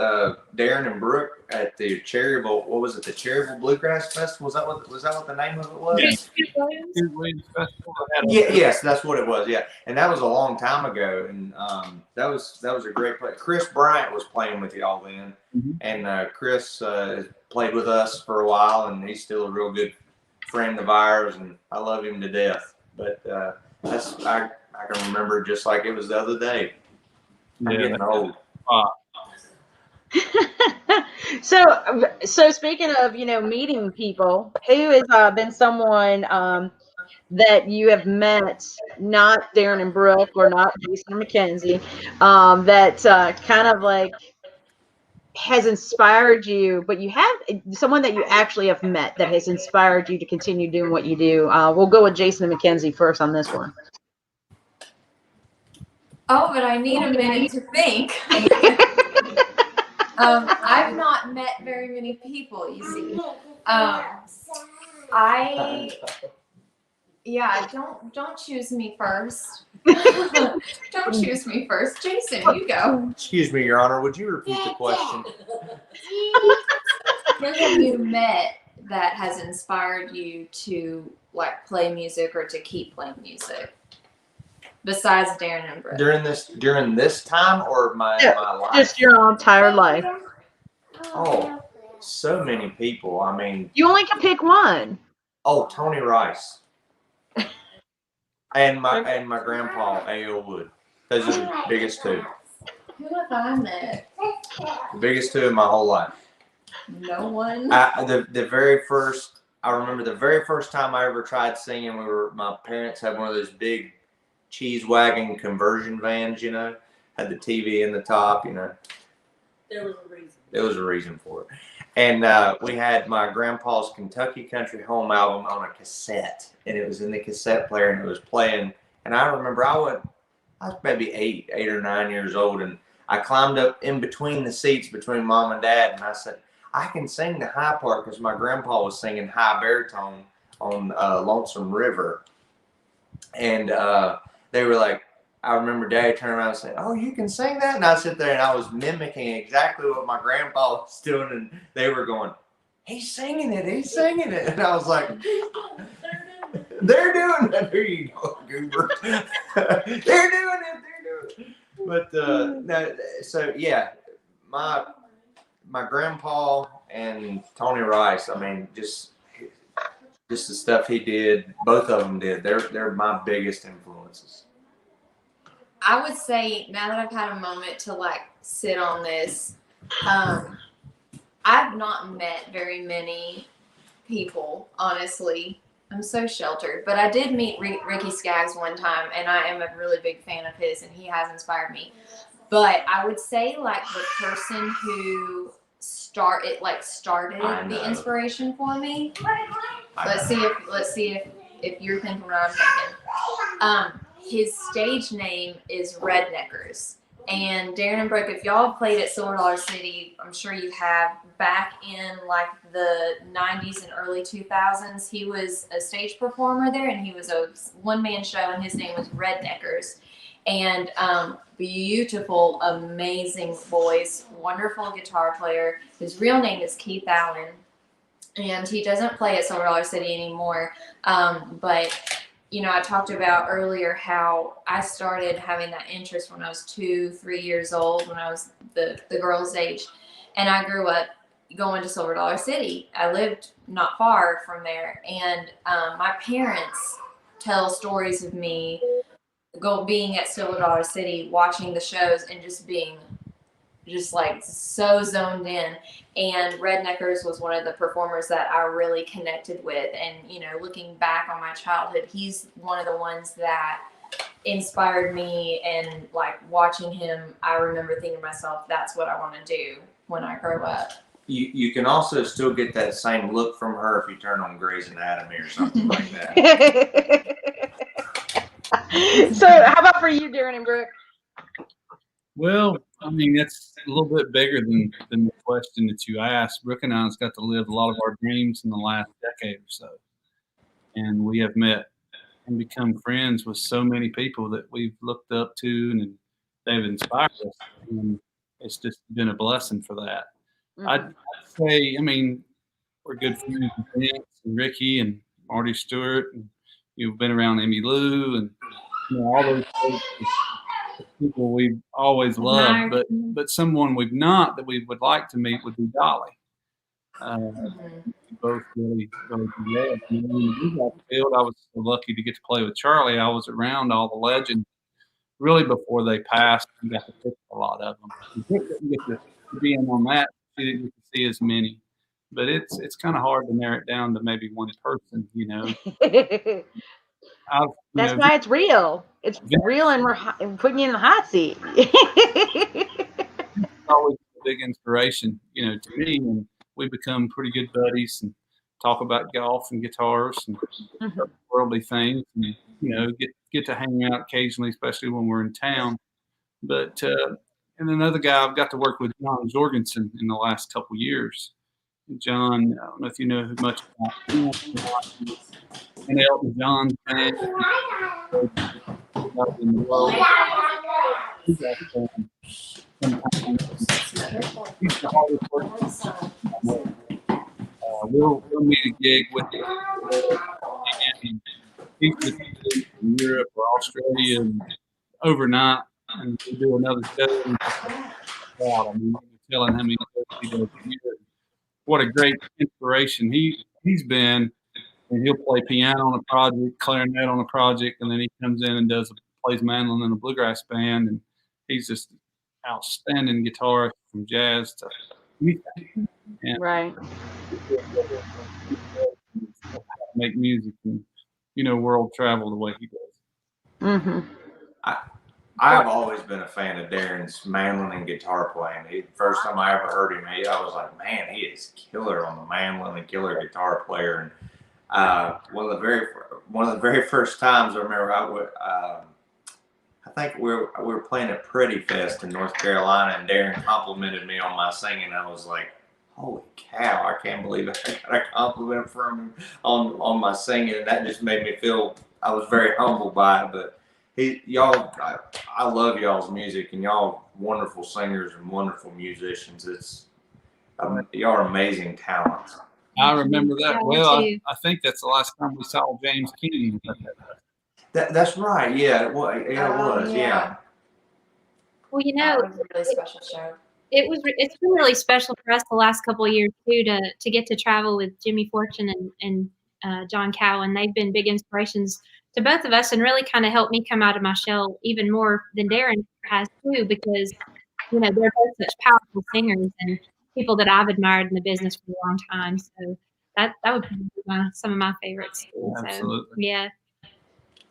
Darin and Brooke at the Cherryville. What was it? The Cherryville Bluegrass Festival? Was that what the name of it was? Yes, that's what it was. Yeah, and that was a long time ago, and that was a great play. Chris Bryant was playing with y'all then, and Chris played with us for a while, and he's still a real good friend of ours, and I love him to death. But I can remember just like it was the other day. I'm getting old. So speaking of, you know, meeting people, who has been someone that you have met, not Darin and Brooke or not Jason or Mackenzie, that kind of like has inspired you, but you have someone that you actually have met that has inspired you to continue doing what you do? We'll go with Jason and Mackenzie first on this one. Oh, but I need a minute to think. I've not met very many people, you see. Don't choose me first. Don't choose me first. Jason, you go. Excuse me, Your Honor. Would you repeat the question? Who have you met that has inspired you to like play music or to keep playing music? Besides Darin and Brooke. During this time or my life? Just your entire life. Oh, so many people. I mean, you only can pick one. Oh, Tony Rice. And my grandpa, A.O. Wood. Those are the biggest two. Who have I met? The biggest two in my whole life. No one. The very first, I remember the very first time I ever tried singing. My parents had one of those big cheese wagon conversion vans, you know, had the TV in the top, you know. There was a reason. There was a reason for it. And we had my grandpa's Kentucky Country Home album on a cassette, and it was in the cassette player, and it was playing. And I remember I was maybe 8 or 9 years old, and I climbed up in between the seats between mom and dad, and I said, I can sing the high part, because my grandpa was singing high baritone on Lonesome River. And they were like, I remember Daddy turned around and said, oh, you can sing that? And I sit there and I was mimicking exactly what my grandpa was doing. And they were going, he's singing it. He's singing it. And I was like, they're doing it. There you go, Goober. They're doing it. They're doing it. But no, so yeah, my grandpa and Tony Rice, I mean, just the stuff he did, both of them did. They're my biggest influences. I would say, now that I've had a moment to like sit on this, I've not met very many people, honestly. I'm so sheltered, but I did meet Ricky Skaggs one time, and I am a really big fan of his, and he has inspired me. But I would say like the person who started the inspiration for me. Let's see if you're thinking what I'm thinking. His stage name is Redneckers. And Darin Brooke, if y'all played at Silver Dollar City, I'm sure you have, back in like the 90s and early 2000s, he was a stage performer there, and he was a one-man show, and his name was Redneckers. And beautiful, amazing voice, wonderful guitar player. His real name is Keith Allen, and he doesn't play at Silver Dollar City anymore. But you know, I talked about earlier how I started having that interest when I was 2-3 years old, when I was the girl's age. And I grew up going to Silver Dollar City. I lived not far from there. And my parents tell stories of me being at Silver Dollar City, watching the shows, and just being like so zoned in. And Redneckers was one of the performers that I really connected with. And, you know, looking back on my childhood, he's one of the ones that inspired me. And like watching him, I remember thinking to myself, that's what I want to do when I grow up. You can also still get that same look from her if you turn on Grey's Anatomy or something like that. So how about for you, Darin and Brooke? Well, I mean, that's a little bit bigger than the question that you asked. Brooke and I have got to live a lot of our dreams in the last decade or so. And we have met and become friends with so many people that we've looked up to, and they've inspired us. And it's just been a blessing for that. Mm-hmm. I'd say, I mean, we're good friends with Vince and Ricky and Marty Stewart, and you've been around Emmy Lou, and you know, all those people we've always loved, but someone we've not that we would like to meet would be Dolly. Both really good. When we got the field, I was so lucky to get to play with Charlie. I was around all the legends really before they passed. We got to pick a lot of them. We didn't get to be in on that. We didn't get to see as many, but it's kind of hard to narrow it down to maybe one person, you know. That's why it's real. It's real, and we're putting you in the hot seat. Always a big inspiration, you know, to me. And we become pretty good buddies and talk about golf and guitars and worldly things, and you know, get to hang out occasionally, especially when we're in town. But and another guy I've got to work with, John Jorgensen, in the last couple years. John, I don't know if you know much about him. And Elton John fan. He's the hardest worker. We'll meet a gig with him. He's in Europe or Australia and overnight, and we'll do another show. Wow, I mean, telling how many shows he does a year. What a great inspiration he's been. And he'll play piano on a project, clarinet on a project, and then he comes in and plays mandolin in a bluegrass band. And he's just outstanding guitarist from jazz to anything. and Right. make music and world travel the way he does. Mm-hmm. I've always been a fan of Darin's mandolin and guitar playing. First time I ever heard him, I was like, man, he is killer on the mandolin and killer guitar player. And one of the very first times I remember, I think we were playing at Pretty Fest in North Carolina, and Darin complimented me on my singing. I was like, holy cow, I can't believe I got a compliment from him on my singing, and that just made me feel, I was very humbled by it. But I love y'all's music, and y'all wonderful singers and wonderful musicians. Y'all are amazing talents. I remember that well. too. I think that's the last time we saw James King. That's right. Yeah, it was. Yeah. Well, That was a really special show. it's been really special for us the last couple of years too to get to travel with Jimmy Fortune and John Cowan. They've been big inspirations to both of us and really kind of helped me come out of my shell even more than Darin has too, because they're both such powerful singers and people that I've admired in the business for a long time. So that would be some of my favorites too. Absolutely. So, yeah.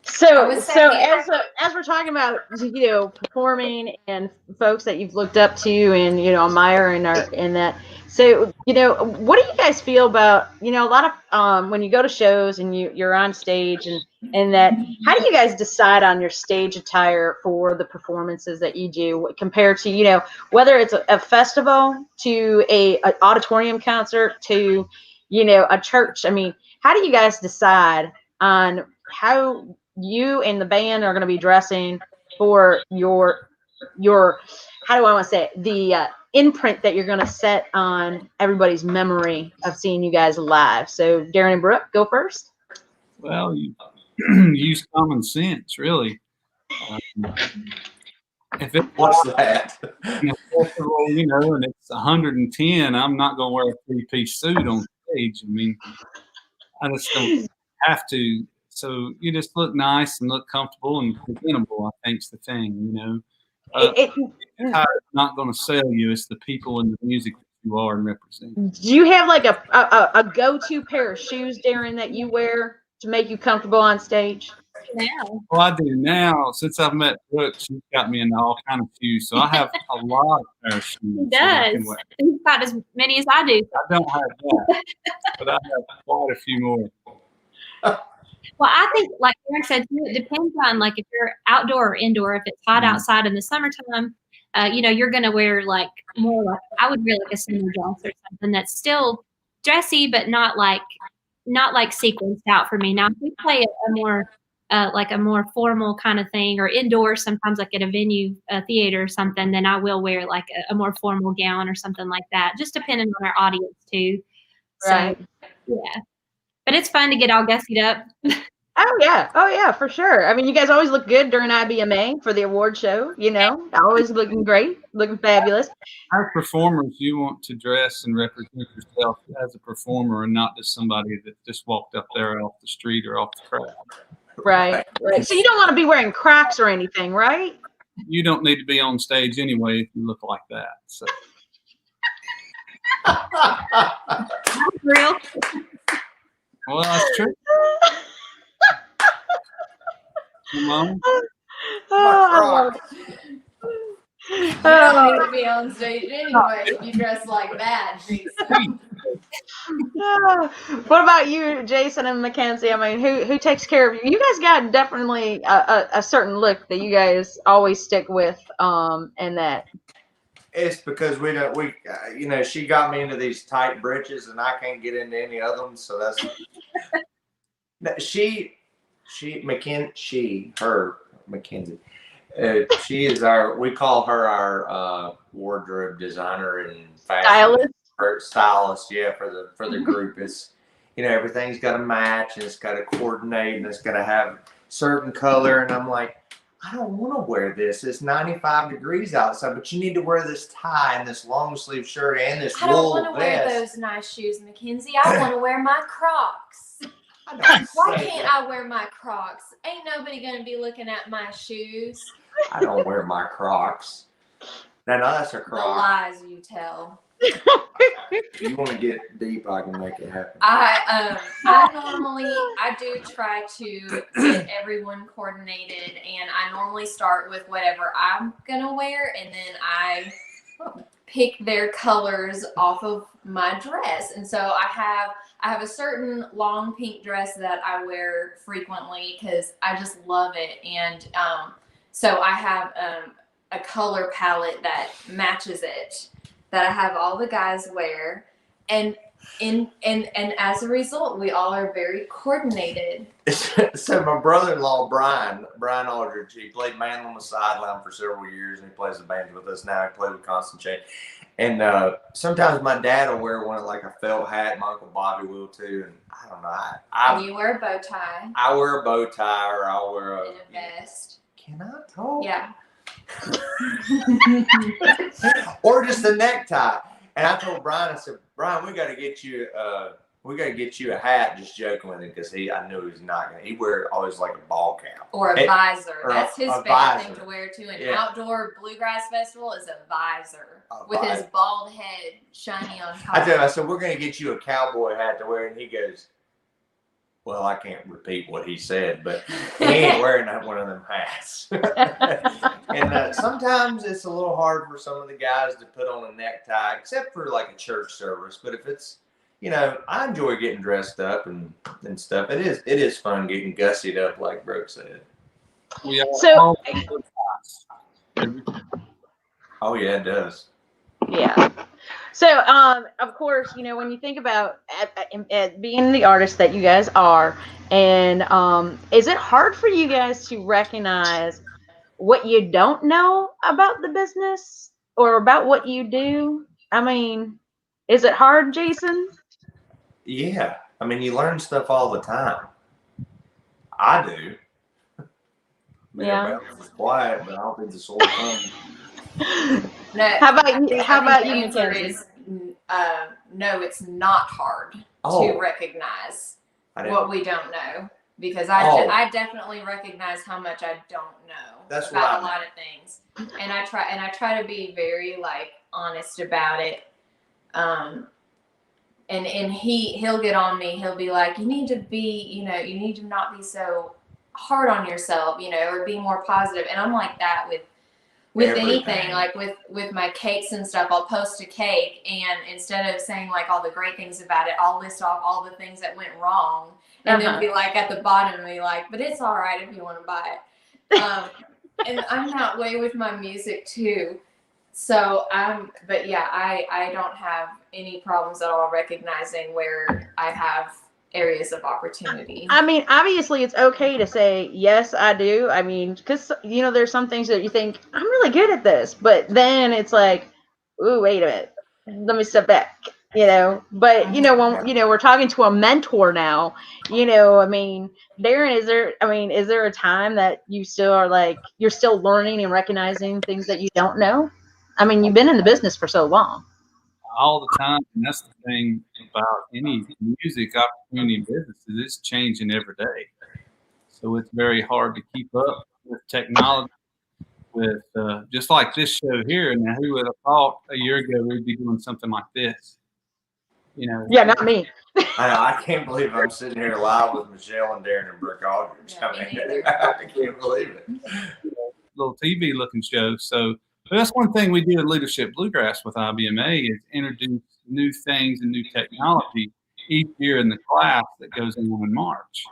So as we're talking about performing and folks that you've looked up to and admire and that, so what do you guys feel about a lot of when you go to shows and you're on stage and that, how do you guys decide on your stage attire for the performances that you do compared to whether it's a festival to a auditorium concert to a church? I mean, how do you guys decide on how you and the band are going to be dressing for your how do I want to say it, the imprint that you're going to set on everybody's memory of seeing you guys live? So Darin and Brooke, go first. Well, you use common sense, really. If it's What's that? festival, and it's 110, I'm not going to wear a 3-piece suit on stage. I mean, I just don't have to. So you just look nice and look comfortable and presentable, I think, is the thing, It's not going to sell you. It's the people and the music that you are and represent. Do you have like a go-to pair of shoes, Darin, that you wear to make you comfortable on stage? Now. Well, I do now. Since I've met Brooke, she's got me into all kind of shoes. So I have a lot of pair of shoes. He does. He's got as many as I do. I don't have that, but I have quite a few more. Well, I think, like Darin said, it depends on like if you're outdoor or indoor. If it's hot outside in the summertime, you're going to wear like more like, I would wear like a summer dress or something that's still dressy, but not like sequenced out for me. Now, if we play a more like a more formal kind of thing, or indoors, sometimes like at a venue, a theater or something, then I will wear like a more formal gown or something like that, just depending on our audience too. Right. So, yeah. But it's fun to get all gussied up. Oh yeah, for sure. I mean, you guys always look good during IBMA for the award show. Always looking great, looking fabulous. As performers, you want to dress and represent yourself as a performer, and not just somebody that just walked up there off the street or off the crowd. Right. So you don't want to be wearing Crocs or anything, right? You don't need to be on stage anyway if you look like that. So. Real. Well, that's true. Come on. I love it. You don't need to be on stage anyway if you dress like that, Jason. What about you, Jason and Mackenzie? I mean, who takes care of you? You guys got definitely a certain look that you guys always stick with, and that. It's because she got me into these tight breeches, and I can't get into any of them. So that's Mackenzie. She is we call her our wardrobe designer and fashion stylist. Yeah, for the group. It's everything's got to match, and it's got to coordinate, and it's got to have certain color. And I'm like, I don't want to wear this. It's 95 degrees outside, but you need to wear this tie and this long sleeve shirt and this wool vest. I don't want to wear those nice shoes, Mackenzie. I want to wear my Crocs. Why can't I wear my Crocs? Ain't nobody going to be looking at my shoes. I don't wear my Crocs. No, that's her Crocs. The lies you tell. If you want to get deep, I can make it happen. I do try to get everyone coordinated, and I normally start with whatever I'm gonna wear, and then I pick their colors off of my dress. And so I have a certain long pink dress that I wear frequently because I just love it, and so I have a color palette that matches it that I have all the guys wear, and as a result, we all are very coordinated. So my brother-in-law, Brian Aldridge, he played band on the sideline for several years, and he plays the band with us now. He played with Constant Change. And sometimes my dad will wear one like a felt hat. My Uncle Bobby will too. And I don't know. And you wear a bow tie. I wear a bow tie, or I'll wear and a vest. Can I talk? Yeah. Or just a necktie. And I told Brian, I said, Brian, we got to get you a hat. Just joking with him because I knew he's not gonna. He wear always like a ball cap or a visor. That's his favorite visor. Thing to wear too. An outdoor bluegrass festival is a visor with visor. his bald head shiny on top. I told him, I said, we're gonna get you a cowboy hat to wear, and he goes, well, I can't repeat what he said, but he ain't wearing one of them hats. And sometimes it's a little hard for some of the guys to put on a necktie, except for like a church service. But if it's, I enjoy getting dressed up and stuff. It is fun getting gussied up, like Brooke said. So, oh yeah, it does. Yeah. So, of course, when you think about at being the artist that you guys are, and is it hard for you guys to recognize what you don't know about the business or about what you do? I mean, is it hard, Jason? Yeah. I mean, you learn stuff all the time. I do. Yeah. It's quiet, but I don't think it's all fun. No, How about you, Mackenzie? No, it's not hard to recognize what we don't know, because I definitely recognize how much I don't know about a lot of things, and I try to be very honest about it. And he'll get on me. He'll be like, you need to not be so hard on yourself, or be more positive. And I'm like that with anything, like with my cakes and stuff. I'll post a cake, and instead of saying all the great things about it, I'll list off all the things that went wrong, and then be at the bottom, be but it's all right if you want to buy it. And I'm that way with my music too. So but yeah, I don't have any problems at all recognizing where I have areas of opportunity. I mean, obviously it's okay to say, yes, I do. I mean, because, there's some things that you think, I'm really good at this. But then it's like, ooh, wait a minute. Let me step back, But, when, we're talking to a mentor now, I mean, Darin, is there a time that you still are you're still learning and recognizing things that you don't know? I mean, you've been in the business for so long. All the time, and that's the thing about any music opportunity in business, is it's changing every day. So it's very hard to keep up with technology, with just like this show here. Now, who would have thought a year ago we'd be doing something like this? Yeah, not me. I can't believe I'm sitting here live with Michelle and Darin Brooke Aldridge. Yeah, I can't believe it. Little TV looking show. So that's one thing we do in Leadership Bluegrass with IBMA, is introduce new things and new technology each year in the class that goes on in March.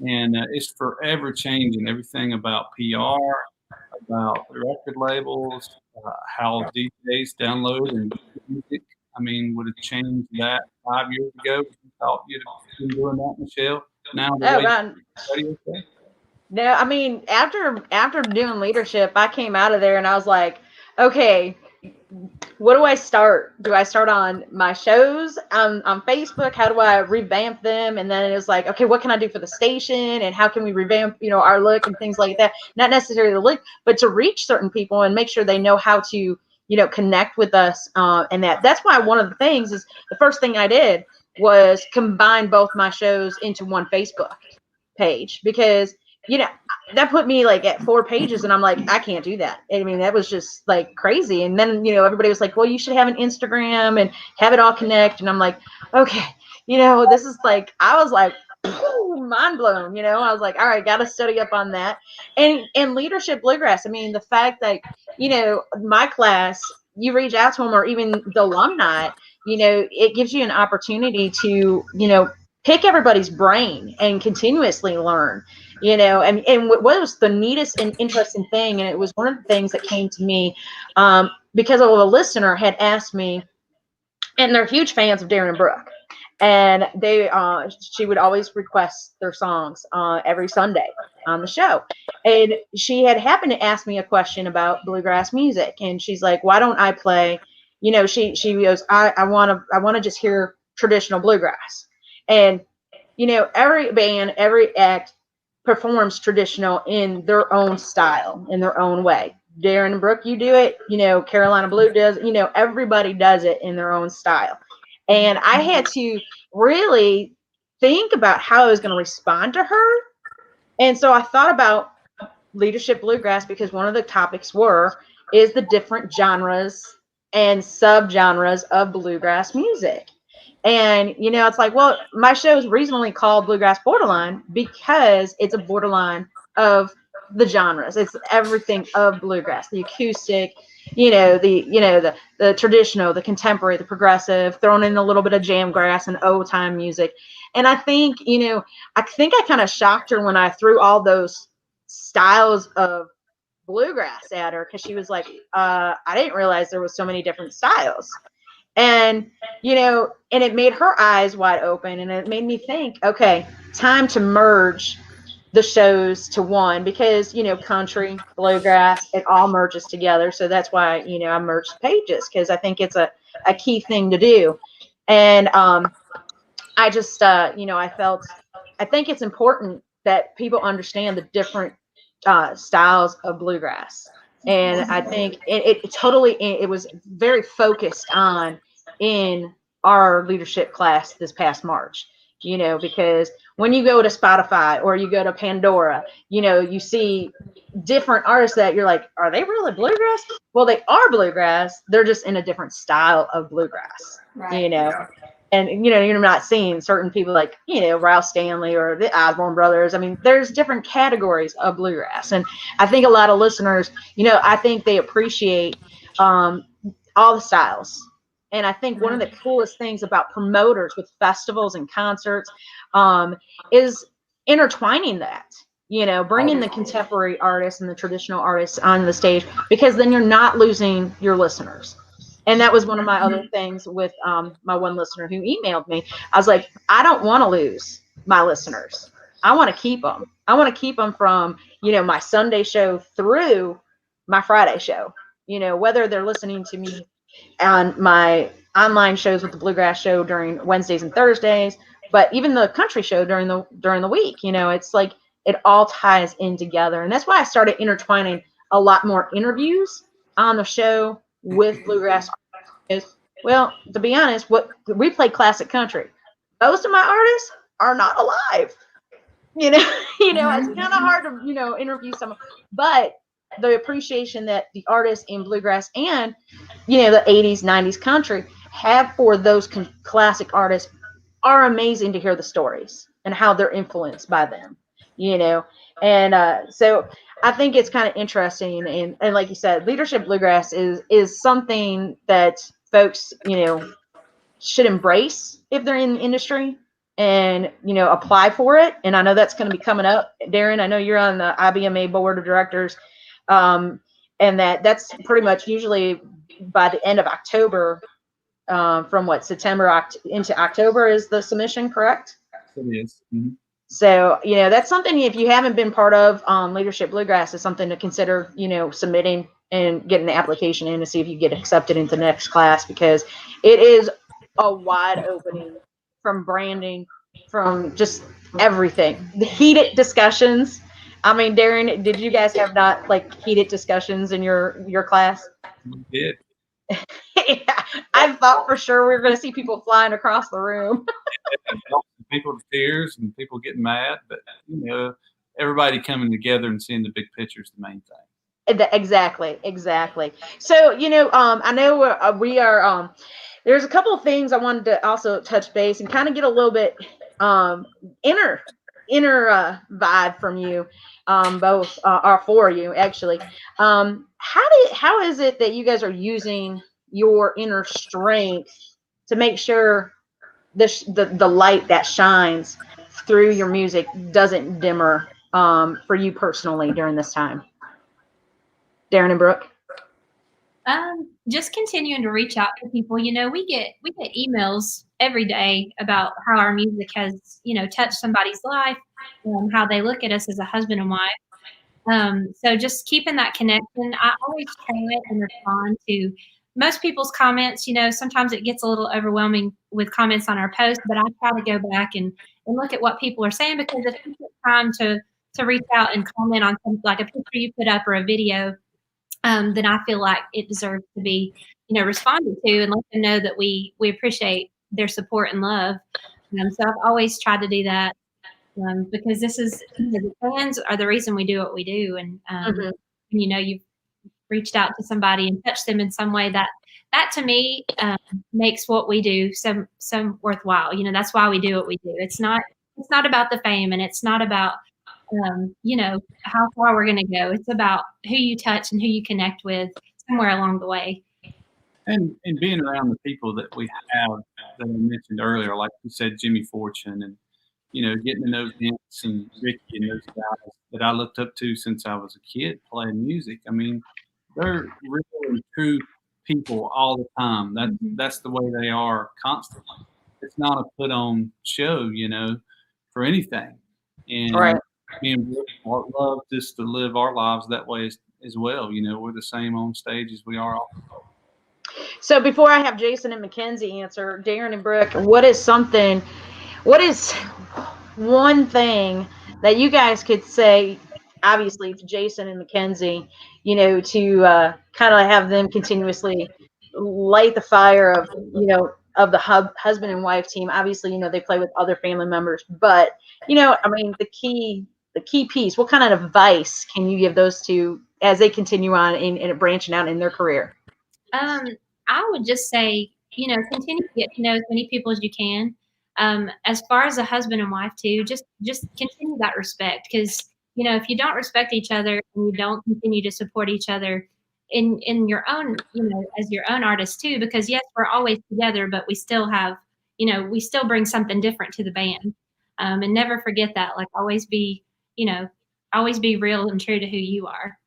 And it's forever changing everything about PR, about the record labels, how DJs download and music. I mean, would have changed that 5 years ago? You thought you'd have been doing that, Michelle? Now, no, I mean, after doing leadership, I came out of there and I was like, okay, what do I start? Do I start on my shows on Facebook? How do I revamp them? And then it was like, okay, what can I do for the station? And how can we revamp, our look and things like that? Not necessarily the look, but to reach certain people and make sure they know how to, connect with us. And that's why one of the things is the first thing I did was combine both my shows into one Facebook page, because that put me like at 4 pages, and I'm like, I can't do that. I mean, that was just like crazy. And then, everybody was like, well, you should have an Instagram and have it all connect. And I'm like, okay, this is like, I was like, mind blown, I was like, all right, got to study up on that. And leadership bluegrass. I mean, the fact that, my class, you reach out to them, or even the alumni, it gives you an opportunity to, pick everybody's brain and continuously learn, and what was the neatest and interesting thing, and it was one of the things that came to me, because of a listener had asked me, and they're huge fans of Darin Brooke, and she would always request their songs every Sunday on the show, and she had happened to ask me a question about bluegrass music, and she's like, why don't I play, she goes, I want to just hear traditional bluegrass. And every band, every act performs traditional in their own style, in their own way. Darin Brooke, you do it, Carolina Blue does, everybody does it in their own style. And I had to really think about how I was going to respond to her. And so I thought about leadership bluegrass, because one of the topics is the different genres and subgenres of bluegrass music. And, it's like, well, my show is reasonably called Bluegrass Borderline because it's a borderline of the genres. It's everything of bluegrass, the acoustic, the traditional, the contemporary, the progressive, thrown in a little bit of jamgrass and old time music. And I think, I kind of shocked her when I threw all those styles of bluegrass at her, because she was like, I didn't realize there was so many different styles. And, and it made her eyes wide open, and it made me think, okay, time to merge the shows to one, because, country, bluegrass, it all merges together. So that's why, I merged pages, because I think it's a key thing to do. And I just, I think it's important that people understand the different styles of bluegrass. And I think it was very focused on in our leadership class this past March, because when you go to Spotify or you go to Pandora, you see different artists that you're like, are they really bluegrass? Well, they are bluegrass. They're just in a different style of bluegrass, Right. Yeah. And, you're not seeing certain people like, Ralph Stanley or the Osborne brothers. I mean, there's different categories of bluegrass. And I think a lot of listeners, I think they appreciate all the styles. And I think one of the coolest things about promoters with festivals and concerts is intertwining that, bringing the contemporary artists and the traditional artists on the stage, because then you're not losing your listeners. And that was one of my other things with my one listener who emailed me. I was like, I don't want to lose my listeners. I want to keep them. I want to keep them from, my Sunday show through my Friday show, whether they're listening to me on my online shows with the Bluegrass Show during Wednesdays and Thursdays, but even the country show during the week. It's like it all ties in together. And that's why I started intertwining a lot more interviews on the show with bluegrass artists. Well, to be honest, we play classic country. Most of my artists are not alive. It's kind of hard to, interview someone, but the appreciation that the artists in bluegrass and, the 80s, 90s country have for those classic artists are amazing to hear the stories and how they're influenced by them, and so I think it's kind of interesting. And like you said, leadership bluegrass is something that folks, should embrace if they're in the industry and, apply for it. And I know that's going to be coming up. Darin, I know you're on the IBMA board of directors. And that's pretty much usually by the end of October, from September into October is the submission, correct? It is. Mm-hmm. So, that's something, if you haven't been part of Leadership Bluegrass, is something to consider, submitting and getting the application in to see if you get accepted into the next class, because it is a wide opening from branding, from just everything. The heated discussions. I mean, Darin, did you guys have not heated discussions in your class? We did. Yeah, I thought for sure we were going to see people flying across the room. People to tears and people getting mad, but everybody coming together and seeing the big picture is the main thing. Exactly. So, I know we are, there's a couple of things I wanted to also touch base and kind of get a little bit inner vibe from you, both or for you actually. How is it that you guys are using your inner strength to make sure the light that shines through your music doesn't dimmer for you personally during this time? Darin and Brooke? Just continuing to reach out to people. We get emails every day about how our music has, touched somebody's life, how they look at us as a husband and wife. So just keeping that connection. I always try and respond to most people's comments. Sometimes it gets a little overwhelming with comments on our post, but I try to go back and look at what people are saying, because if you take time to reach out and comment on something like a picture you put up or a video, then I feel like it deserves to be, responded to, and let them know that we appreciate their support and love. So I've always tried to do that, because this is, the fans are the reason we do what we do. And, you've reached out to somebody and touched them in some way, that to me makes what we do some worthwhile. That's why we do what we do. It's not about the fame, and it's not about how far we're going to go. It's about who you touch and who you connect with somewhere along the way. And being around the people that we have that I mentioned earlier, like you said, Jimmy Fortune, and, getting to know Vince and Ricky and those guys that I looked up to since I was a kid playing music. I mean, they're real and true people all the time. That's the way they are constantly. It's not a put on show, for anything. And right. Me and Brooke love just to live our lives that way as well. We're the same on stage as we are off. So before I have Jason and Mackenzie answer, Darin and Brooke, what is one thing that you guys could say, obviously to Jason and Mackenzie, to kind of have them continuously light the fire of, of the husband and wife team. Obviously, they play with other family members, but, the key piece, what kind of advice can you give those two as they continue on in branching out in their career? I would just say, continue to get to know as many people as you can. As far as a husband and wife too, just continue that respect, because, if you don't respect each other and you don't continue to support each other in your own, as your own artist too, because yes, we're always together, but we still have, we still bring something different to the band. And never forget that, like always be real and true to who you are.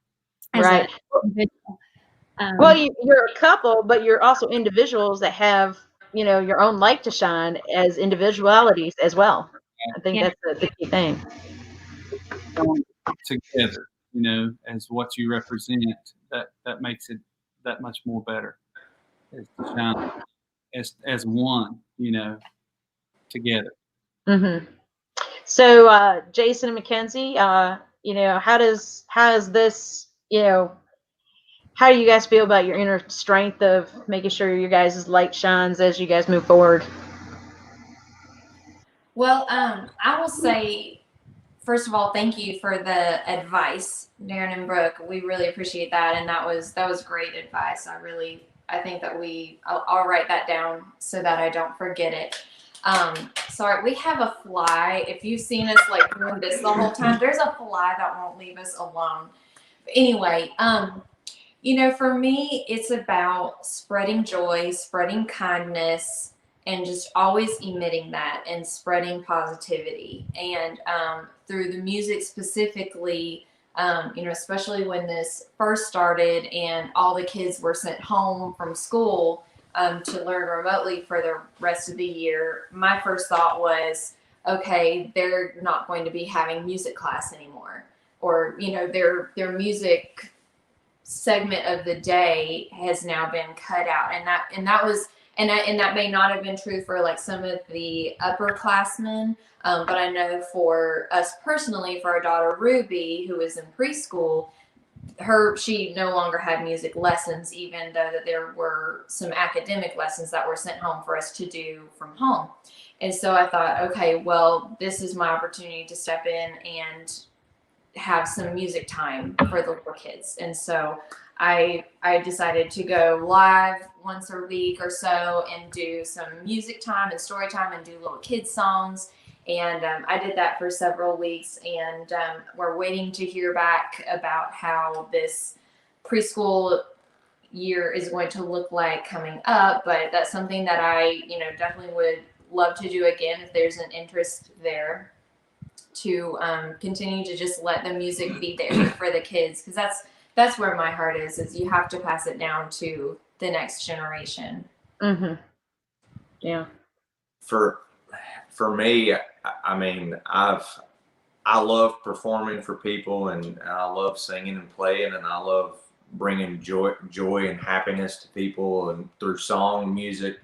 Right. Well, you're a couple, but you're also individuals that have, your own light to shine as individualities as well. I think that's the key thing. Together, as what you represent, that makes it that much more better. As to shine as one, together. Mm-hmm. So, Jason and Mackenzie, how is this, how do you guys feel about your inner strength of making sure your guys' light shines as you guys move forward? Well, I will say, first of all, thank you for the advice, Darin and Brooke. We really appreciate that, and that was great advice. I think that I'll write that down so that I don't forget it. Sorry, we have a fly. If you've seen us like doing this the whole time, there's a fly that won't leave us alone. But anyway, for me, it's about spreading joy, spreading kindness, and just always emitting that and spreading positivity. And through the music specifically, especially when this first started and all the kids were sent home from school to learn remotely for the rest of the year, my first thought was, okay, they're not going to be having music class anymore, or their music segment of the day has now been cut out, and that may not have been true for like some of the upperclassmen, but I know for us personally, for our daughter Ruby, who is in preschool, she no longer had music lessons, even though that there were some academic lessons that were sent home for us to do from home. And so I thought, okay, well, this is my opportunity to step in and have some music time for the little kids. And so I decided to go live once a week or so and do some music time and story time and do little kids songs. And I did that for several weeks, and we're waiting to hear back about how this preschool year is going to look like coming up. But that's something that I, definitely would love to do again if there's an interest there, to continue to just let the music be there for the kids, because that's where my heart is you have to pass it down to the next generation. Mm-hmm. Yeah. For me, I mean, I love performing for people, and I love singing and playing, and I love bringing joy and happiness to people, and through song, music.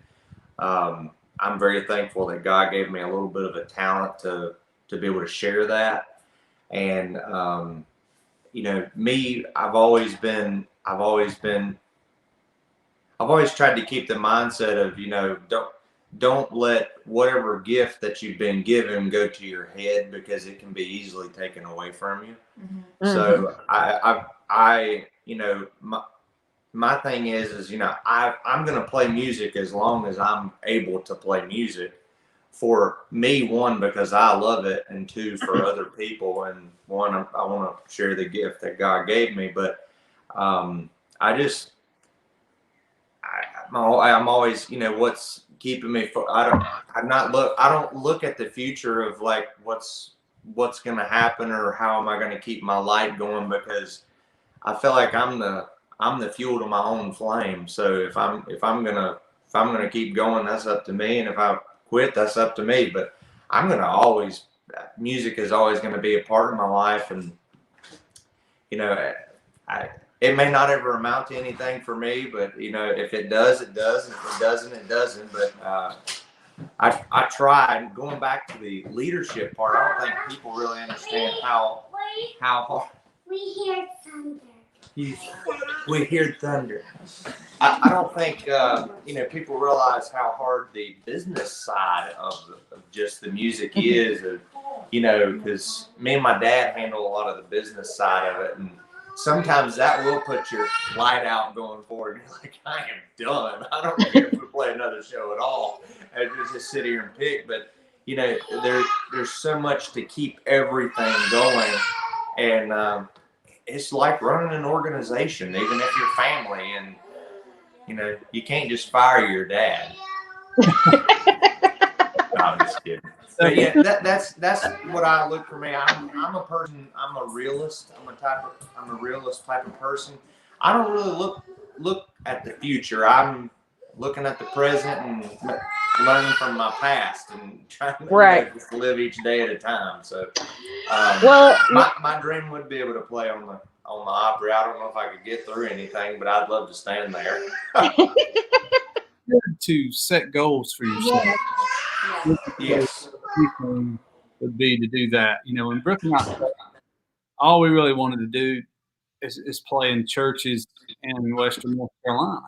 I'm very thankful that God gave me a little bit of a talent to be able to share that. And me, I've always tried to keep the mindset of, don't let whatever gift that you've been given go to your head, because it can be easily taken away from you. Mm-hmm. So my thing is I'm going to play music as long as I'm able to play music. For me, one, because I love it, and two, for other people, and one, I want to share the gift that God gave me. But I'm always, what's keeping me. I don't look at the future of like what's going to happen or how am I going to keep my light going, because I feel like I'm the fuel to my own flame. So if I'm gonna keep going, that's up to me, and if I quit, that's up to me. But music is always going to be a part of my life, and it may not ever amount to anything for me, but if it does, it does, and if it doesn't, it doesn't. But I try. Going back to the leadership part, I don't think people really understand how hard. We hear thunder. We hear thunder. I don't think people realize how hard the business side of just the music is. Because me and my dad handle a lot of the business side of it, and sometimes that will put your light out going forward. You're like, I am done. I don't care if we play another show at all. I just sit here and pick. But there's so much to keep everything going, and it's like running an organization, even if you're family, and you can't just fire your dad. No, I'm just kidding. But yeah, that's what I look for me. I'm a person. I'm a realist. I'm a realist type of person. I don't really look at the future. I'm looking at the present and learning from my past and trying to just live each day at a time. So, my dream would be able to play on the Opry. I don't know if I could get through anything, but I'd love to stand there. To set goals for yourself. Yes. Would be to do that. And Brooke and I, all we really wanted to do is play in churches in Western North Carolina.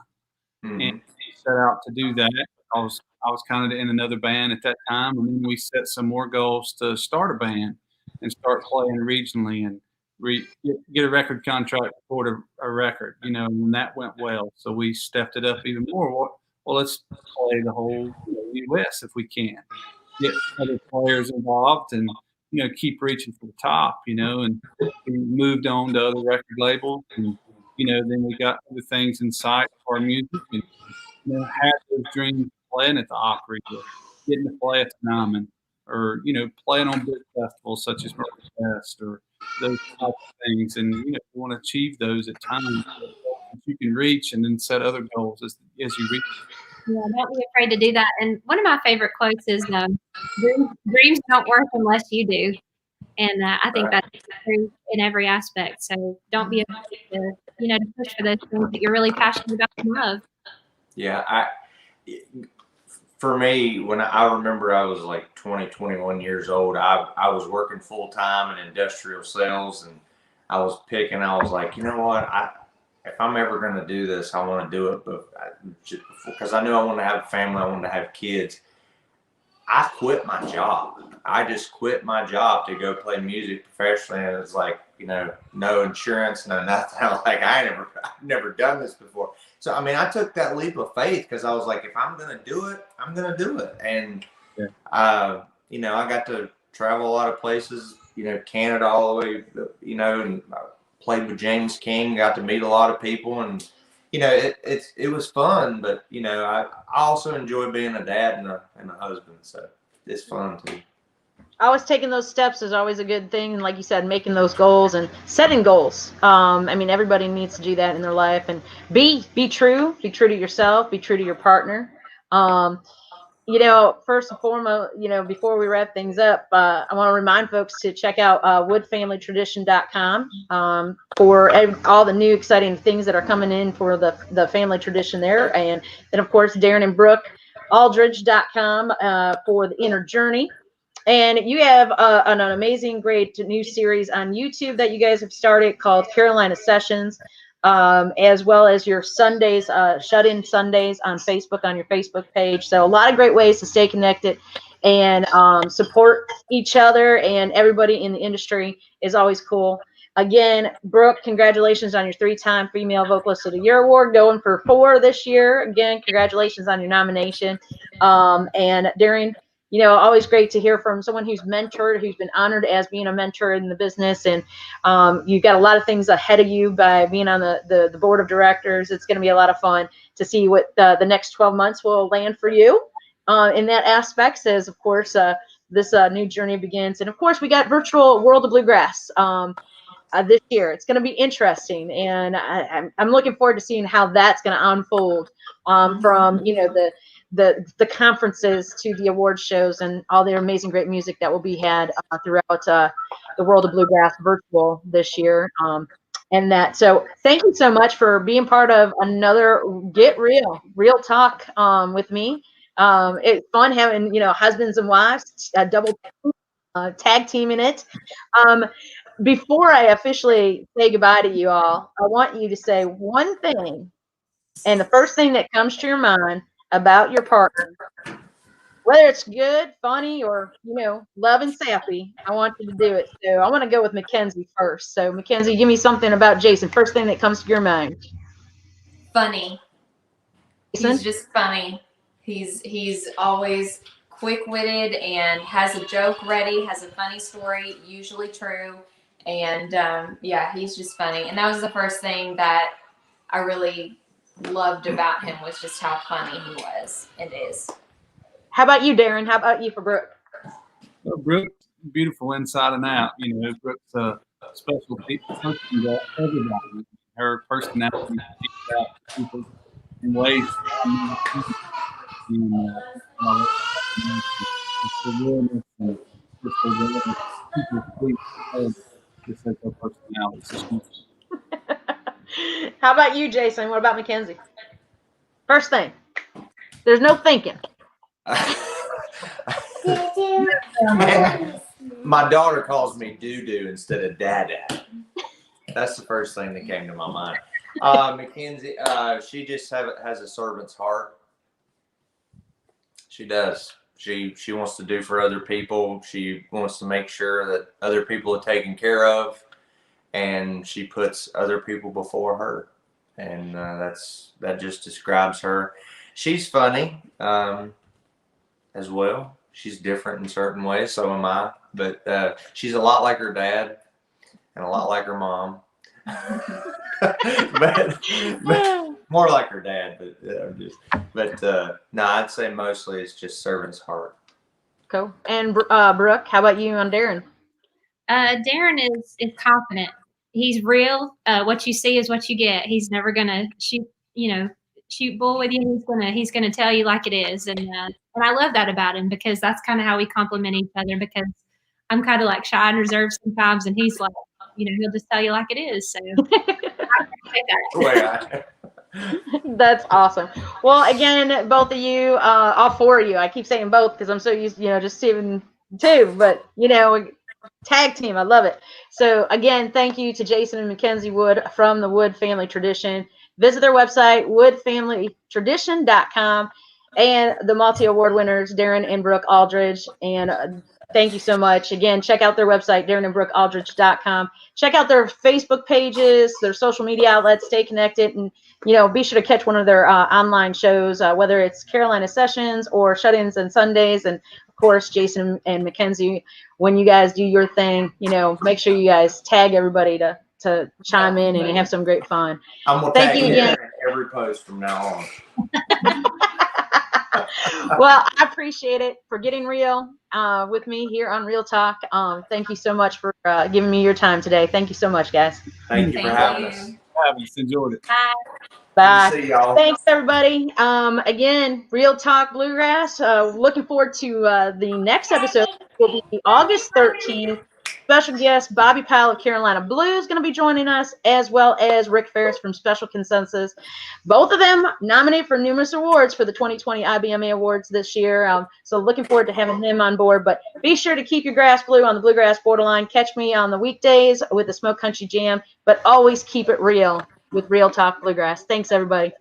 Mm-hmm. And we set out to do that. I was kind of in another band at that time, and then we set some more goals to start a band and start playing regionally and get a record contract, record a record, and that went well. So we stepped it up even more. Well, let's play the whole U.S. if we can. Get other players involved and, keep reaching for the top, and we moved on to other record labels, and, then we got other things in sight for our music, and, had those dreams of playing at the Opry, getting to play at the Nyman, or, playing on big festivals such as Murphy Fest or those type of things. And, you want to achieve those at times you can reach, and then set other goals as you reach. Yeah, don't be afraid to do that. And one of my favorite quotes is, dreams don't work unless you do. And I think that's true in every aspect. So don't be afraid to push for those things that you're really passionate about and love. Yeah, for me, when I remember I was like 20, 21 years old, I was working full time in industrial sales, and I was like, you know what, if I'm ever going to do this, I want to do it, but because I knew I wanted to have a family, I wanted to have kids. I quit my job. I just quit my job to go play music professionally, and it's like no insurance, no nothing. I was like, I've never done this before. So, I mean, I took that leap of faith because I was like, if I'm going to do it, I'm going to do it. And, I got to travel a lot of places, Canada all the way, and I played with James King, got to meet a lot of people, and, it was fun, but, I also enjoy being a dad and a husband. So it's fun too. Always taking those steps is always a good thing. And like you said, making those goals and setting goals. I mean, everybody needs to do that in their life, and be true to yourself, be true to your partner. First and foremost, before we wrap things up, I want to remind folks to check out woodfamilytradition.com for all the new exciting things that are coming in for the family tradition there. And then, of course, Darin and Brooke Aldridge.com for the inner journey. And you have an amazing, great new series on YouTube that you guys have started called Carolina Sessions, as well as your Sundays, shut-in Sundays on Facebook, on your Facebook page. So a lot of great ways to stay connected and support each other, and everybody in the industry is always cool. Again, Brooke, congratulations on your 3-time Female Vocalist of the Year award, going for 4 this year. Again, congratulations on your nomination. And Darin, always great to hear from someone who's mentored, who's been honored as being a mentor in the business. And you've got a lot of things ahead of you by being on the board of directors. It's going to be a lot of fun to see what the next 12 months will land for you in that aspect, as, of course, this new journey begins. And, of course, we got virtual World of Bluegrass this year. It's going to be interesting, and I'm looking forward to seeing how that's going to unfold from the conferences to the award shows and all the amazing great music that will be had throughout the World of Bluegrass virtual this year. So thank you so much for being part of another Get Real Talk with me. It's fun having husbands and wives double tag teaming it. Before I officially say goodbye to you all, I want you to say one thing, and the first thing that comes to your mind about your partner, whether it's good, funny, or love and sappy, I want you to do it. So I want to go with Mackenzie first. So Mackenzie, give me something about Jason. First thing that comes to your mind. Funny. Jason? He's just funny. He's always quick-witted and has a joke ready, has a funny story, usually true. And he's just funny. And that was the first thing that I really loved about him, was just how funny he was and is. How about you, Darin? How about you for Brooke? Well, Brooke's beautiful inside and out. Brooke's a special person to everybody. Her personality speaks out to people in ways just her personality. How about you, Jason? What about Mackenzie? First thing. There's no thinking. My daughter calls me doo-doo instead of dada. That's the first thing that came to my mind. Mackenzie, she just has a servant's heart. She does. She wants to do for other people. She wants to make sure that other people are taken care of, and she puts other people before her. And that just describes her. She's funny as well. She's different in certain ways. So am I. But she's a lot like her dad and a lot like her mom. but more like her dad. No, I'd say mostly it's just servant's heart. Cool. And Brooke, how about you on Darin? Darin is confident. He's real. What you see is what you get. He's never gonna shoot bull with you. He's gonna tell you like it is, and I love that about him, because that's kind of how we complement each other. Because I'm kind of like shy and reserved sometimes, and he's like, he'll just tell you like it is. So I appreciate that. That's awesome. Well, again, both of you, all 4 of you. I keep saying both because I'm so used, just seeing 2, but tag team. I love it. So again, thank you to Jason and Mackenzie Wood from the Wood Family Tradition. Visit their website, woodfamilytradition.com, and the multi-award winners, Darin and Brooke Aldridge. And Thank you so much. Again, check out their website, DarinandBrookeAldridge.com. Check out their Facebook pages, their social media outlets. Stay connected, and be sure to catch one of their online shows, whether it's Carolina Sessions or Shut-ins and Sundays. And of course, Jason and Mackenzie, when you guys do your thing, make sure you guys tag everybody to chime in and have some great fun. I'm gonna tag you in every post from now on. Well, I appreciate it for getting real with me here on Real Talk. Thank you so much for giving me your time today. Thank you so much, guys. Thank you for having us. Enjoyed it. Bye. Bye. Good to see y'all. Thanks, everybody. Again, Real Talk Bluegrass. Looking forward to the next episode. Will be August 13th. Special guest Bobby Powell of Carolina Blues going to be joining us, as well as Rick Ferris from Special Consensus. Both of them nominated for numerous awards for the 2020 IBMA Awards this year. So looking forward to having him on board. But be sure to keep your grass blue on the Bluegrass Borderline. Catch me on the weekdays with the Smoke Country Jam, but always keep it real with Real Talk Bluegrass. Thanks, everybody.